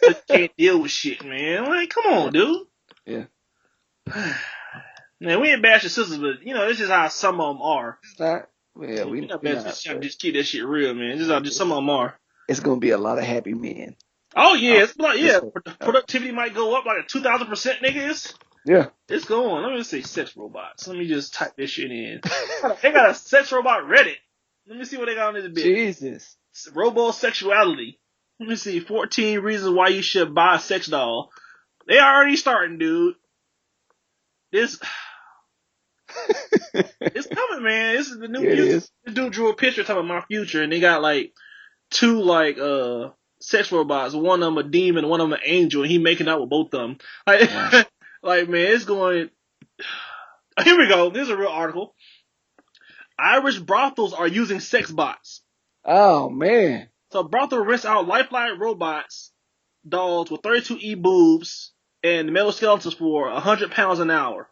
You can't deal with shit, man. Like, come on, dude. Yeah. Man, we ain't bashing sisters, but this is how some of them are. It's not. Yeah, We not bashing. Just keep that shit real, man. This is how just some of them are. It's gonna be a lot of happy men. Oh yeah, it's like productivity might go up like 2,000%, niggas. Yeah. It's going. Let me see sex robots. Let me just type this shit in. They got a sex robot Reddit. Let me see what they got on this bitch. Jesus. Robosexuality. Let me see. 14 reasons why you should buy a sex doll. They already starting, dude. It's coming, man. This is the new future. This dude drew a picture talking about my future, and they got like two sex robots. One of them a demon, one of them an angel, and he making out with both of them. Like, wow. like man, it's going. Here we go. This is a real article. Irish brothels are using sex bots. Oh man. So brothel rents out lifelike robots dolls with 32 e-boobs and metal skeletons for 100 pounds an hour.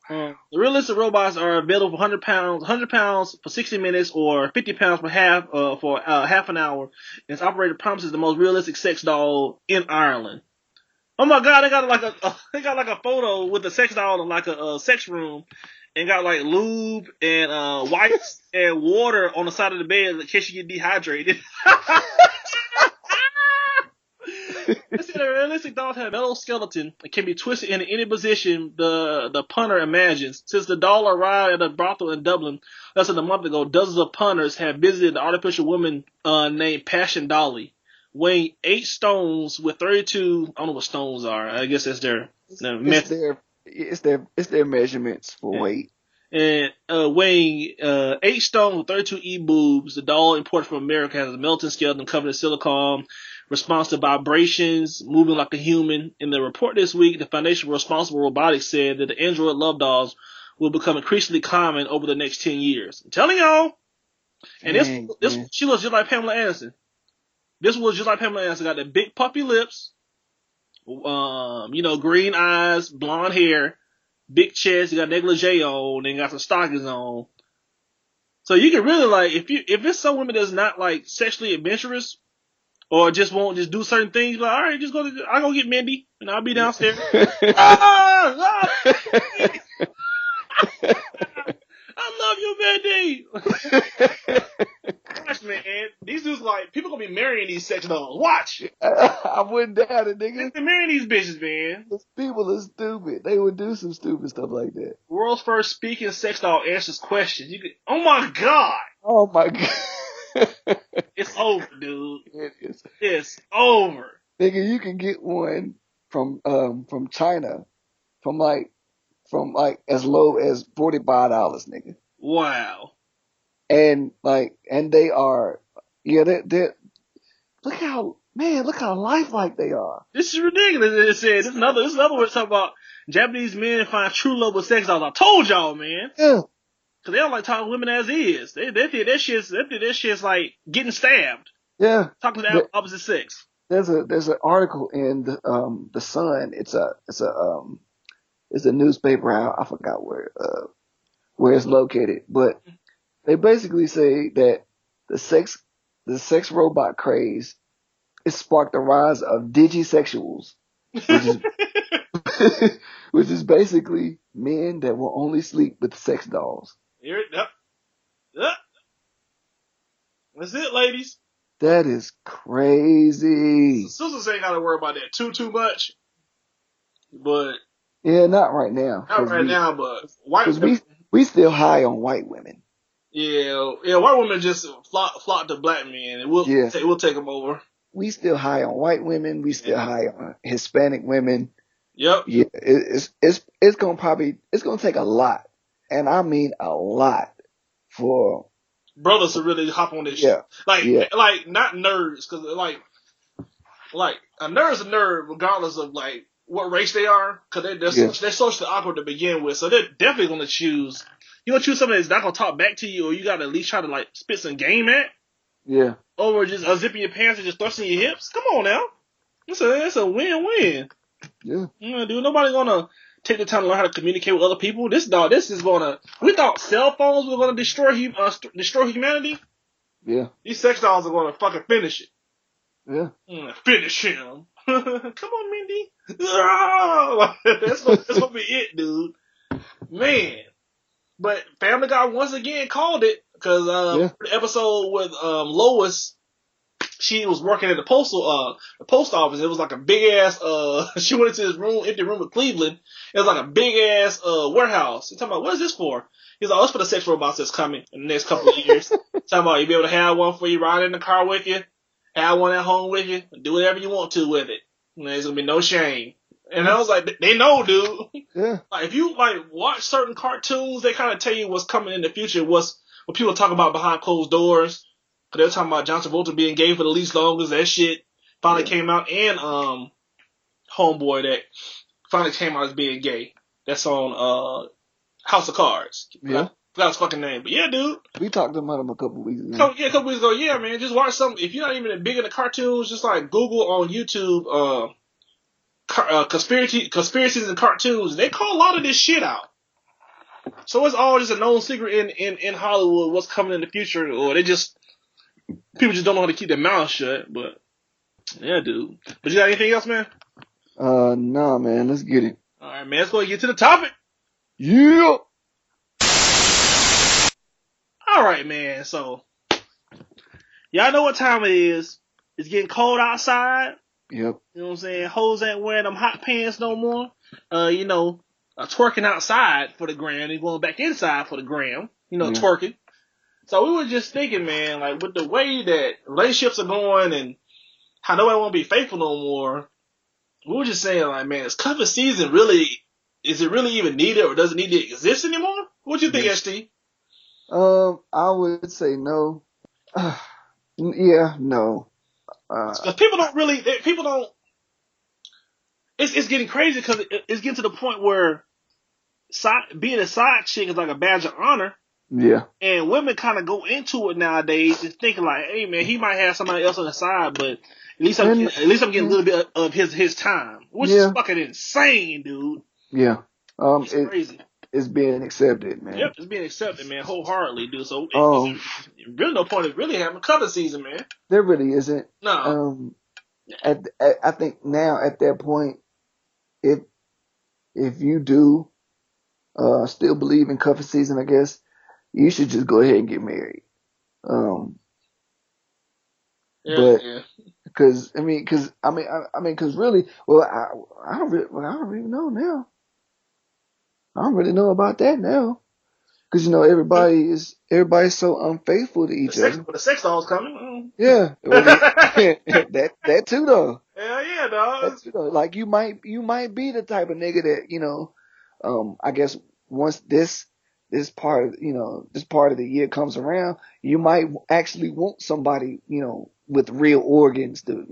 The realistic robots are available for 100 pounds for 60 minutes or 50 pounds for half an hour. And its operator promises the most realistic sex doll in Ireland. Oh my god, they got like a photo with the sex doll in like a sex room and got like lube and wipes and water on the side of the bed in case you get dehydrated. They said a realistic doll has a metal skeleton that can be twisted in any position the punter imagines. Since the doll arrived at a brothel in Dublin less than a month ago, dozens of punters have visited the artificial woman named Passion Dolly, weighing 8 stones with 32. I don't know what stones are. I guess that's their measurements for weight. And weighing 8 stones with 32 e-boobs, the doll imported from America has a melting skeleton covered in silicone, responds to vibrations, moving like a human. In the report this week, the Foundation for Responsible Robotics said that the Android love dolls will become increasingly common over the next 10 years. I'm telling y'all. And she looks just like Pamela Anderson. This was just like Pamela Anderson. Got the big puppy lips, green eyes, blonde hair, big chest. You got negligee on, and got some stockings on. So you can really if it's some women that's not like sexually adventurous or just won't just do certain things, like all right, I'll go get Mindy and I'll be downstairs. I love you, Mindy. Watch, man. These dudes people gonna be marrying these sex dolls. Watch. I wouldn't doubt it, nigga. They're marrying these bitches, man. Those people are stupid. They would do some stupid stuff like that. World's first speaking sex doll answers questions. Oh my god. Oh my god. It's over, dude. It is. It's over. Nigga, you can get one from China from as low as $45, nigga. Wow. And they are, they're look how lifelike they are. This is ridiculous. It said this is another one talking about Japanese men find true love with sex dolls. I told y'all, man. Yeah. Cause they don't like talking to women as is. They think that shit's like getting stabbed. Yeah. Talking to the opposite sex. There's an article in the Sun. It's a newspaper. I forgot where it's located, but they basically say that the sex robot craze has sparked the rise of digisexuals, which is basically men that will only sleep with sex dolls. Yep. That's it, ladies. That is crazy. Sisters ain't got to worry about that too much. But yeah, not right now. Not right now, but we still high on white women. Yeah, white women just flock to black men, and we'll take them over. We still high on white women. We still high on Hispanic women. Yep. Yeah, it's gonna take a lot, and I mean a lot, for brothers to really hop on this shit. Like not nerds, because like a nerd's a nerd regardless of like what race they are, because they're socially awkward to begin with, so they're definitely gonna choose. You gonna choose something that's not gonna talk back to you, or you gotta at least try to like spit some game at. Yeah. Over just unzipping your pants and just thrusting your hips. Come on now, it's a win-win. Yeah. Yeah, dude. Nobody gonna take the time to learn how to communicate with other people. This is gonna. We thought cell phones were gonna destroy humanity. Yeah. These sex dolls are gonna fucking finish it. Yeah. Finish him. Come on, Mindy. That's gonna be it, dude. Man. But Family Guy once again called it because the episode with Lois, she was working at the post office. It was like a big ass. She went into this empty room in Cleveland. It was like a big ass warehouse. He's talking about, what is this for? He's like, oh, it's for the sex robots that's coming in the next couple of years. Talking about you be able to have one for you, ride in the car with you, have one at home with you, do whatever you want to with it. And there's gonna be no shame. And I was like, they know, dude. Yeah. Like, if you like watch certain cartoons, they kind of tell you what's coming in the future, what people talk about behind closed doors. Cause they're talking about John Travolta being gay for the least longest. That shit finally came out, and Homeboy that finally came out as being gay. That's on House of Cards. Yeah. Forgot his fucking name, but yeah, dude. We talked about him a couple weeks ago. A couple weeks ago. Yeah, man. Just watch something. If you're not even big into cartoons, just like Google on YouTube. Conspiracies and cartoons, they call a lot of this shit out. So it's all just a known secret in Hollywood what's coming in the future, or people just don't know how to keep their mouths shut. But yeah, dude. But you got anything else, man? Nah, man. Let's get it. All right, man. Let's go and get to the topic. Yeah. All right, man. So y'all know what time it is. It's getting cold outside. Yep. You know what I'm saying? Hoes ain't wearing them hot pants no more. Twerking outside for the gram and going back inside for the gram. Twerking. So we were just thinking, man, like with the way that relationships are going and how nobody want to be faithful no more, we were just saying, like, man, is cuffing season is it really even needed, or does it need to exist anymore? What do you think, ST? I would say no. Yeah, no. Because it's getting crazy because it's getting to the point where being a side chick is like a badge of honor. Yeah. And women kind of go into it nowadays just thinking like, hey man, he might have somebody else on the side, but at least I'm getting a little bit of his time, which is fucking insane, dude. Yeah. It's crazy. It's being accepted, man. Yep, it's being accepted, man, wholeheartedly, dude. So there's really no point of really having cover season, man. There really isn't. No. I think now at that point, if you do still believe in cuffing season, I guess you should just go ahead and get married. Because really, well, I don't really know now. I don't really know about that now. Because, everybody's so unfaithful to each other. But the sex doll's coming. Yeah. that too, though. Hell yeah, dog. That too, though. Like, you might be the type of nigga that, I guess once this part of the year comes around, you might actually want somebody, with real organs to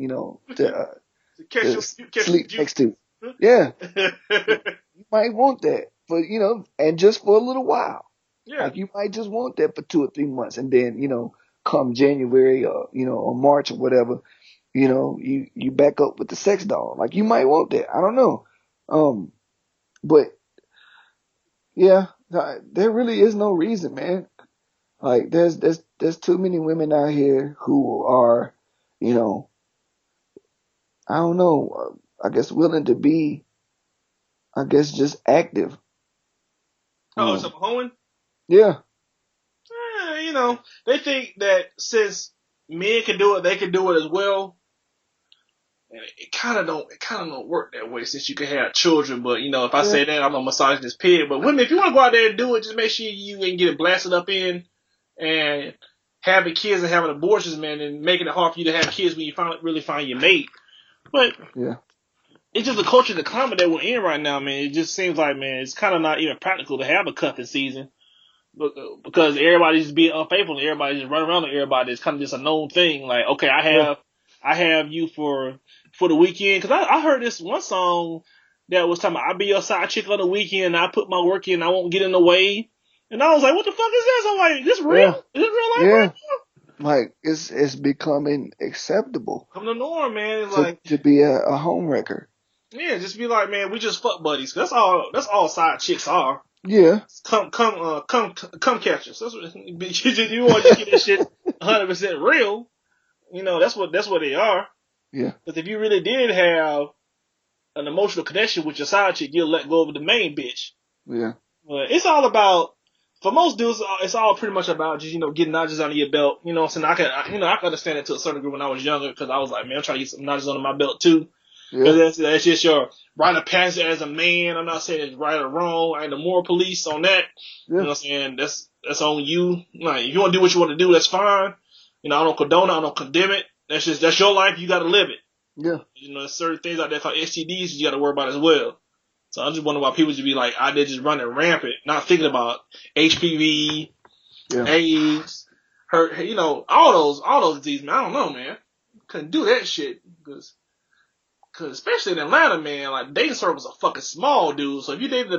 sleep next to. Yeah. You might want that. But, and just for a little while. Yeah. Like, you might just want that for 2 or 3 months. And then, come January or, or March or whatever, you back up with the sex doll. Like, you might want that. I don't know. But, yeah, there really is no reason, man. Like, there's too many women out here who are, I don't know, I guess willing to be, just active. Oh, it's a hoeing? Yeah. They think that since men can do it, they can do it as well. And it kind of don't work that way since you can have children. But, if I say that, I'm going to massage this pig. But women, if you want to go out there and do it, just make sure you ain't getting blasted up in and having kids and having abortions, man, and making it hard for you to have kids when you really find your mate. But it's just the culture, the climate that we're in right now, man. It just seems like, man, it's kind of not even practical to have a cuffing season because everybody's just being unfaithful and everybody just running around with everybody. It's kind of just a known thing. Like, okay, I I have you for the weekend. Cause I heard this one song that was talking about, I'll be your side chick on the weekend. I put my work in. I won't get in the way. And I was like, what the fuck is this? I'm like, this real? Yeah. Is this real life Yeah. right now? Like it's becoming acceptable Come the norm, man. It's like, to be a homewrecker. yeah, just be like, man, we just fuck buddies. That's all side chicks are. Yeah. Come catch us. That's what you want to get this shit 100% real. You know, that's what they are. Yeah. Because if you really did have an emotional connection with your side chick, you'll let go of the main bitch. Yeah. But it's all about, for most dudes, it's all pretty much about just, getting notches under your belt. You know what I'm saying? I can understand it to a certain degree when I was younger, because I was like, man, I'm trying to get some notches under my belt too. Because that's just your rite of passage as a man. I'm not saying it's right or wrong. I ain't the moral police on that. You know what I'm saying? That's on you. Like, if you want to do what you want to do, that's fine. I don't condone it. I don't condemn it. That's your life. You got to live it. Yeah. There's certain things out there called STDs you got to worry about as well. So I'm just wondering why people should be like, I did just running rampant, not thinking about HPV, AIDS, hurt, all those diseases, man. I don't know, man. Couldn't do that shit because especially in Atlanta, man, like dating circles are fucking small, dude. So if you dating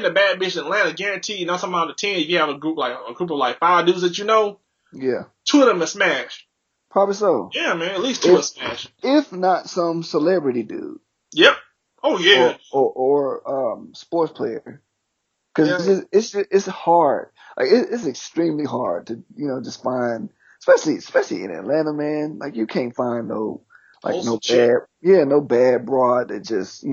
a bad bitch in Atlanta, guaranteed, not talking about the 10, if you have a group of 5 dudes that you know, 2 of them are smashed. Probably so. Yeah, man, at least 2 are smashed. If not some celebrity dude. Yep. Oh yeah. Or sports player. Because it's hard. Like it's extremely hard to just find, especially in Atlanta, man. Like you can't find no bad broad that just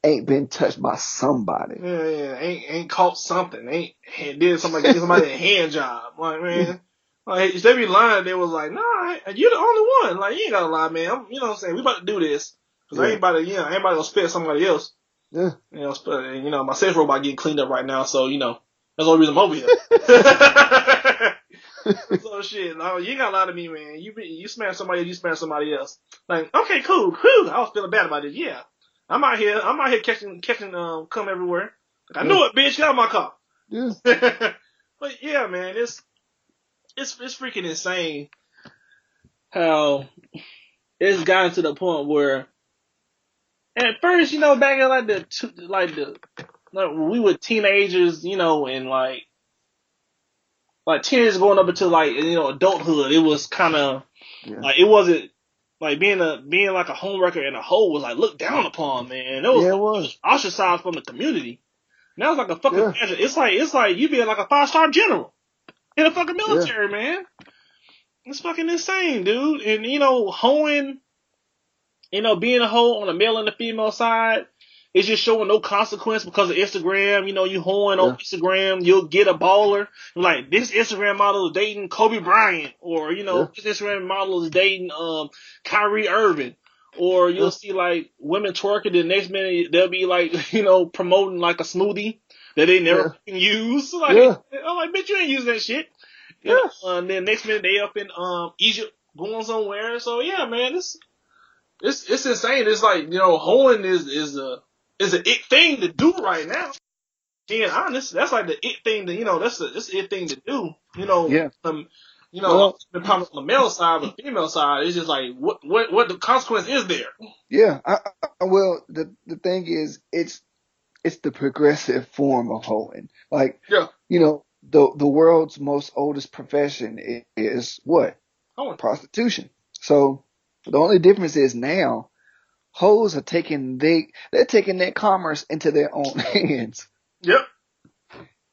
ain't been touched by somebody. Yeah. Ain't caught something. Ain't did somebody a hand job. Like, man. Like, if they be lying, they was like, nah, you're the only one. Like, you ain't gotta lie, man. You know what I'm saying? We about to do this. Cause I ain't about to gonna spare somebody else. Yeah. My safe robot getting cleaned up right now, so, that's the only reason I'm over here. So shit, no, you ain't gotta lie to me, man. You smash somebody, you smash somebody else. Like, okay, cool. Whew, I was feeling bad about it. Yeah. I'm out here catching cum everywhere. Like, I knew it, bitch. Get out of my car. Yeah. But yeah, man, it's freaking insane how it's gotten to the point where, at first, back in when we were teenagers, and like teenagers going up into adulthood, it was kind of like, it wasn't like being like a homewrecker and a hoe was like looked down upon, man. It was ostracized from the community. Now it's like a fucking pageant. It's like you being like a 5-star general in the fucking military, man. It's fucking insane, dude. And hoeing, being a hoe on the male and the female side, it's just showing no consequence because of Instagram. You hoeing on Instagram, you'll get a baller. Like, this Instagram model is dating Kobe Bryant, or this Instagram model is dating Kyrie Irving. Or you'll see like women twerking, the next minute they'll be like, promoting like a smoothie that they never use. Like, I'm like, bitch, you ain't using that shit. And then next minute they up in Egypt going somewhere. So yeah, man, it's insane. It's like, hoeing is a it thing to do right now. Being honest, that's like the it thing to that's the it thing to do. On the male side, but the female side, it's just like what the consequence is there? Yeah, well, the thing is, it's the progressive form of hoeing. Like, the world's most oldest profession is what? Hoeing. Prostitution. So the only difference is now hoes are taking that commerce into their own hands. Yep.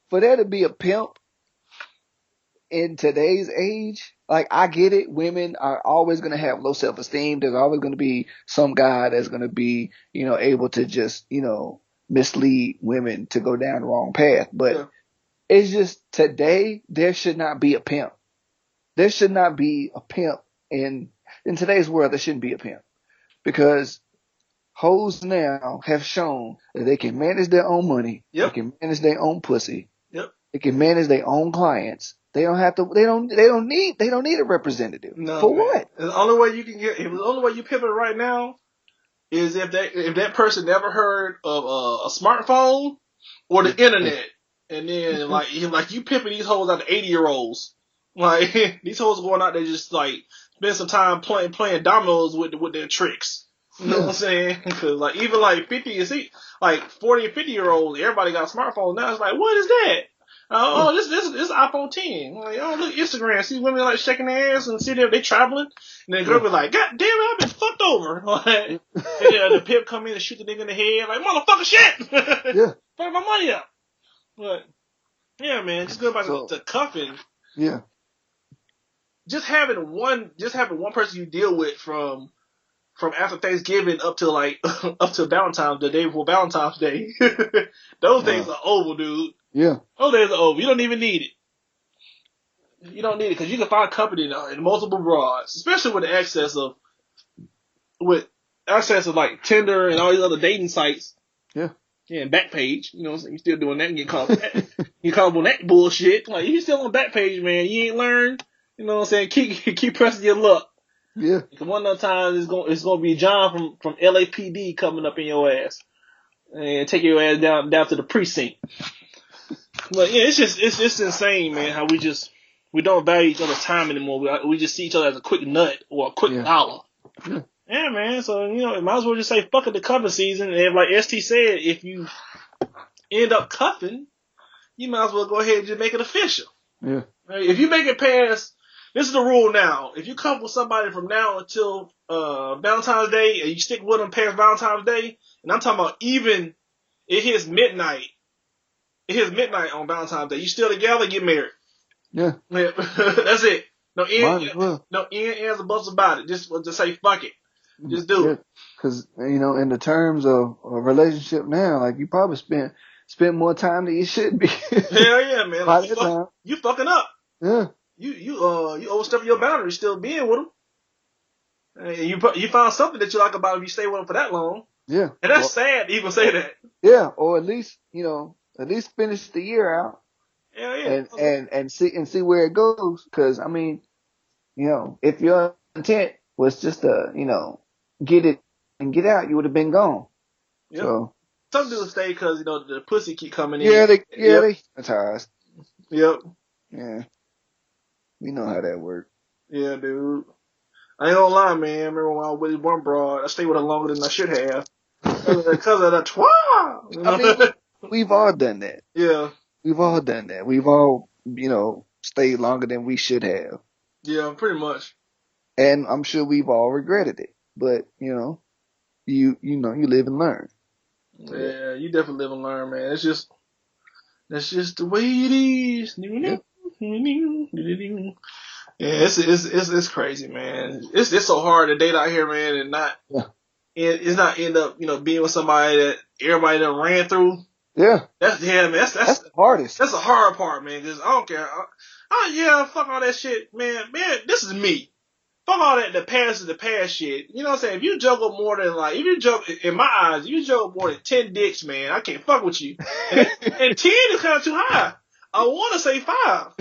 For there to be a pimp in today's age, like, I get it. Women are always going to have low self-esteem. There's always going to be some guy that's going to be, able to just, mislead women to go down the wrong path. But it's just, today, there should not be a pimp. There should not be a pimp in today's world. There shouldn't be a pimp, because hoes now have shown that they can manage their own money. They can manage their own pussy. They can manage their own clients. They don't have to. They don't need a representative. No, for man. what? The only way you can get, the only way you pivot right now is if that person never heard of a smartphone or the internet, and then like you pimping these hoes out of 80-year-olds. Like these hoes going out there just like spend some time playing dominoes with their tricks. You know what I'm saying? Because like even like 40 and 50-year-olds, everybody got smartphones now. It's like, what is that? This iPhone 10. Like, oh, look, Instagram. See women like shaking their ass and see they traveling. And then girl be like, God damn it, I've been fucked over. Like, and the pimp come in and shoot the nigga in the head. Like, motherfucker, shit. Yeah. Fuck my money up. But yeah, man, just go back to cuffing. Yeah. Just having one person you deal with from after Thanksgiving up to like up to Valentine's, the day before Valentine's Day. Those days are over, dude. Yeah. Those days are over. You don't even need it. You don't need it because you can find company in multiple broads, especially with the access of like Tinder and all these other dating sites. Yeah. Yeah, and Backpage. You know, so you still doing that and get caught up on that. You caught up on that bullshit. Like you still on Backpage, man. You ain't learned. You know what I'm saying? Keep pressing your luck. Yeah. One of the times it's gonna be John from LAPD coming up in your ass and take your ass down to the precinct. But yeah, it's just insane, man. How we don't value each other's time anymore. We just see each other as a quick nut or a quick dollar. Yeah, man. So it might as well just say fuck it, the cuffing season. And like ST said, if you end up cuffing, you might as well go ahead and just make it official. Yeah. Right? If you make it past. This is the rule now. If you come with somebody from now until Valentine's Day and you stick with them past Valentine's Day, and I'm talking about even it hits midnight on Valentine's Day, you still together, get married. Yeah. That's it. No ends or buts about it. Just say fuck it. Just do it. Because in the terms of a relationship now, like you probably spent more time than you should be. Hell yeah, man. Like, you fucking up. Yeah. You overstepping your boundaries still being with them. And you found something that you like about if you stay with them for that long. Yeah. And that's sad to even say that. Yeah, or at least finish the year out. Yeah, yeah. And see where it goes. Because I mean, if your intent was just to, get it and get out, you would have been gone. Yep. So some dudes stay because the pussy keep coming in. Yeah, they hypnotized. Yep. Yeah. We know how that works. Yeah, dude. I ain't gonna lie, man. I remember when I was with one broad, I stayed with her longer than I should have. Because of the twa! I mean, we've all done that. Yeah. We've all done that. We've all, stayed longer than we should have. Yeah, pretty much. And I'm sure we've all regretted it. But, you live and learn. Yeah, you definitely live and learn, man. That's just the way it is. Yeah. Yeah, it's crazy, man. It's so hard to date out here, man, and it's not end up, being with somebody that everybody done ran through. Yeah. That's the hardest. That's the hard part, man, because I don't care. Fuck all that shit, man. Man, this is me. Fuck all that, the past is the past shit. You know what I'm saying? If you juggle more than, in my eyes, if you juggle more than 10 dicks, man, I can't fuck with you. And 10 is kind of too high. I want to say 5.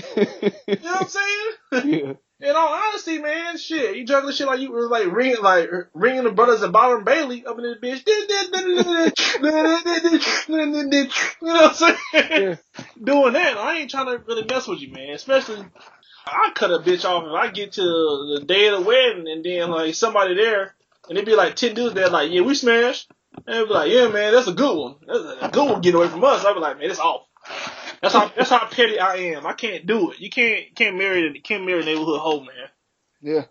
You know what I'm saying? Yeah. In all honesty, man, shit, you juggling shit like you was ringing the brothers at Bottom Bailey up in this bitch. You know what I'm saying? Yeah. Doing that, I ain't trying to really mess with you, man. Especially, I cut a bitch off if I get to the day of the wedding and then somebody there and it be 10 dudes there yeah, we smashed. And they be like, yeah, man, that's a good one. That's a good one getting away from us. I be like, man, it's off. That's how petty I am. I can't do it. You can't marry a neighborhood hoe, man. Yeah.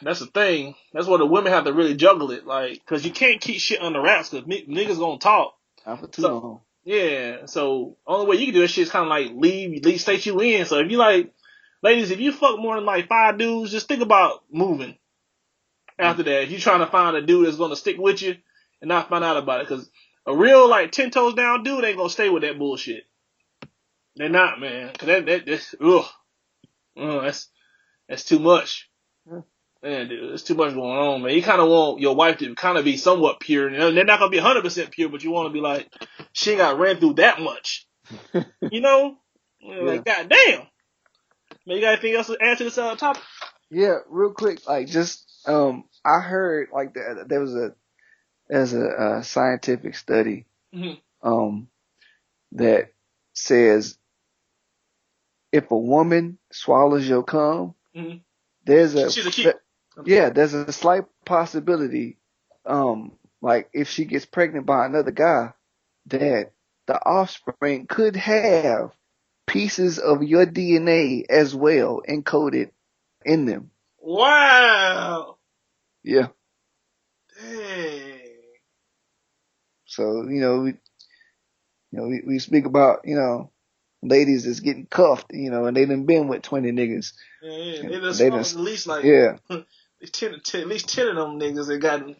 That's the thing. That's where the women have to really juggle it, cause you can't keep shit under wraps, cause niggas gonna talk. Not for too long. Yeah. So only way you can do that shit is kind of leave state you in. So if you ladies, if you fuck more than 5 dudes, just think about moving. After that, if you trying to find a dude that's gonna stick with you and not find out about it, cause a real 10 toes down dude ain't gonna stay with that bullshit. They're not, man. Cause that's too much. Yeah. Man, dude, there's too much going on, man. You kind of want your wife to kind of be somewhat pure. They're not gonna be 100% pure, but you want to be she ain't got ran through that much. You know? Yeah. Goddamn. Man, you got anything else to add to this topic? Yeah, real quick, I heard there's a scientific study, Mm-hmm. that says if a woman swallows your cum, Mhm. there's She's a keeper. there's a slight possibility, like if she gets pregnant by another guy, that the offspring could have pieces of your DNA as well encoded in them. Wow. Yeah. Dang. So, we speak about, ladies that's getting cuffed, and they done been with 20 niggas. Yeah. And They just they swallowed done, at least like yeah, at least 10 of them niggas that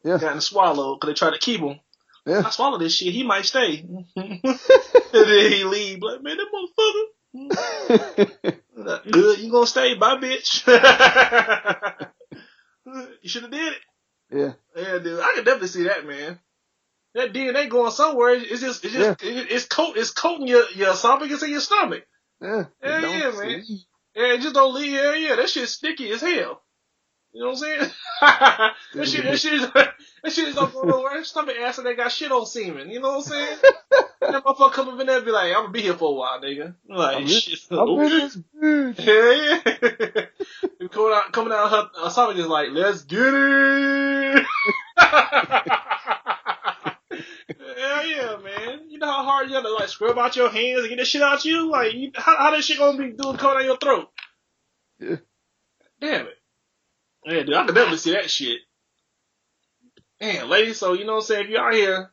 yeah, gotten swallowed because they tried to keep him. yeah. I swallow this shit, he might stay. And then he leave, like, man, that motherfucker. Good, you gonna stay, bye, bitch. You should have did it. Yeah. Yeah, dude, I can definitely see that, man. That DNA going somewhere. It's coating your esophagus and your stomach. Yeah. Yeah, man. Yeah, it just don't leave. Yeah, that shit's sticky as hell. You know what I'm saying? that shit is don't go nowhere. Stomach acid, they got shit on semen. You know what I'm saying? That motherfucker come up in there and be like, I'm gonna be here for a while, nigga. I'm like, shit. Yeah. coming out her esophagus like, let's get it. Hell yeah, man. You know how hard you have to like scrub out your hands and get that shit out you? Like, how that shit gonna be doing coming out your throat? Yeah. Damn it. Yeah, dude, I can definitely see that shit. Man, ladies, so you know what I'm saying? If you're out here,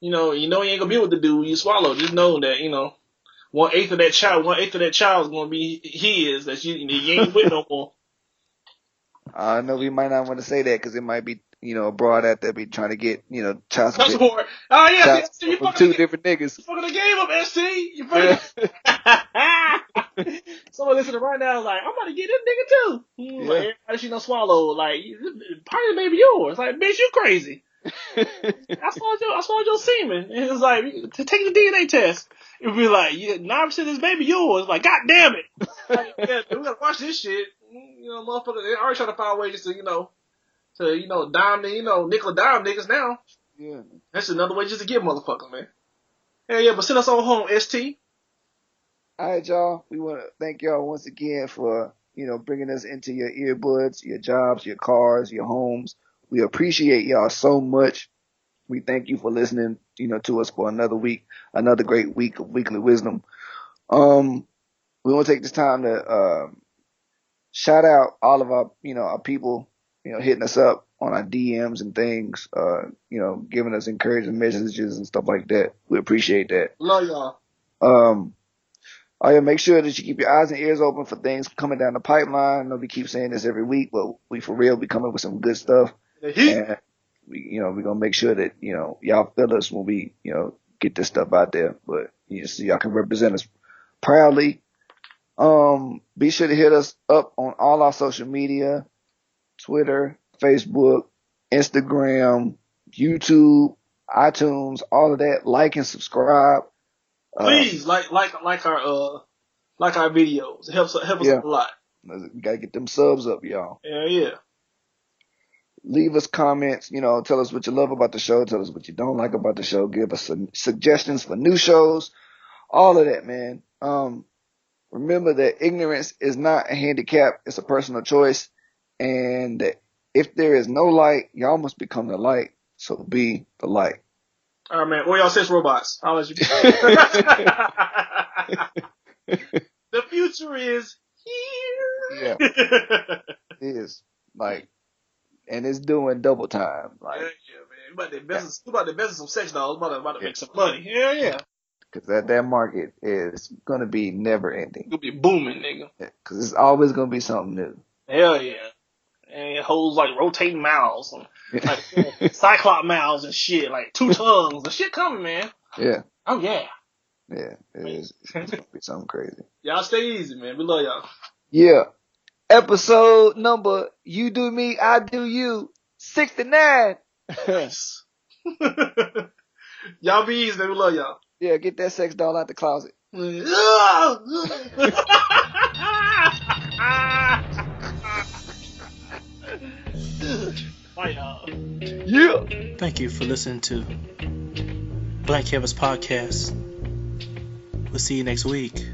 you ain't gonna be able to do you swallow. Just know that, 1/8 of that child is gonna be his that you ain't with no more. I know we might not want to say that because it might be, a broad out there be trying to get, child support. Oh yeah, you from two different niggas. You fucking the game up, ST. You fucking. Yeah. Someone listening right now is like, I'm about to get this nigga too. Yeah. Like, everybody she done swallow. Like, part of it may be yours. Like, bitch, you crazy. I swallowed your semen. And it's like, to take the DNA test. It would be like, 9% of this baby yours. Like, god damn it. Like, yeah, we gotta watch this shit. Motherfuckers, they already trying to find ways to, dime, nickel and dime niggas now. Yeah. That's another way just to get motherfuckers, man. Yeah, but send us on home, ST. All right, y'all. We want to thank y'all once again for, bringing us into your earbuds, your jobs, your cars, your homes. We appreciate y'all so much. We thank you for listening, to us for another week, another great week of weekly wisdom. We want to take this time to shout out all of our, our people, hitting us up on our DMs and things, giving us encouraging messages and stuff like that. We appreciate that. Love y'all. Oh yeah, make sure that you keep your eyes and ears open for things coming down the pipeline. I know we keep saying this every week, but we for real be coming with some good stuff. And we're gonna make sure that, y'all feel us when we, get this stuff out there. But so y'all can represent us proudly. Be sure to hit us up on all our social media, Twitter, Facebook, Instagram, YouTube, iTunes, all of that. Like and subscribe. Please like our videos. It helps us a lot. We gotta get them subs up, y'all. Yeah. Leave us comments, tell us what you love about the show, tell us what you don't like about the show, give us some suggestions for new shows, all of that, man. Remember that ignorance is not a handicap, it's a personal choice, and that if there is no light, y'all must become the light, so be the light. All right, man. Or y'all sex robots. I'll let you The future is here. Yeah. It is. And it's doing double time. Yeah, man. We about to invest some sex dolls. About to make some money. Yeah. Because that market is going to be never ending. It's going to be booming, nigga. Because it's always going to be something new. Hell yeah. And it holds like rotating mouths. Like cyclop mouths and shit. Like 2 tongues. The shit coming, man. Yeah. Oh, yeah. Yeah, it is. It's going to be something crazy. Y'all stay easy, man. We love y'all. Yeah. Episode number, you do me, I do you, 69. Nice. Y'all be easy, man. We love y'all. Yeah, get that sex doll out the closet. Bye, y'all. Yeah. Thank you for listening to Black Canvas Podcast. We'll see you next week.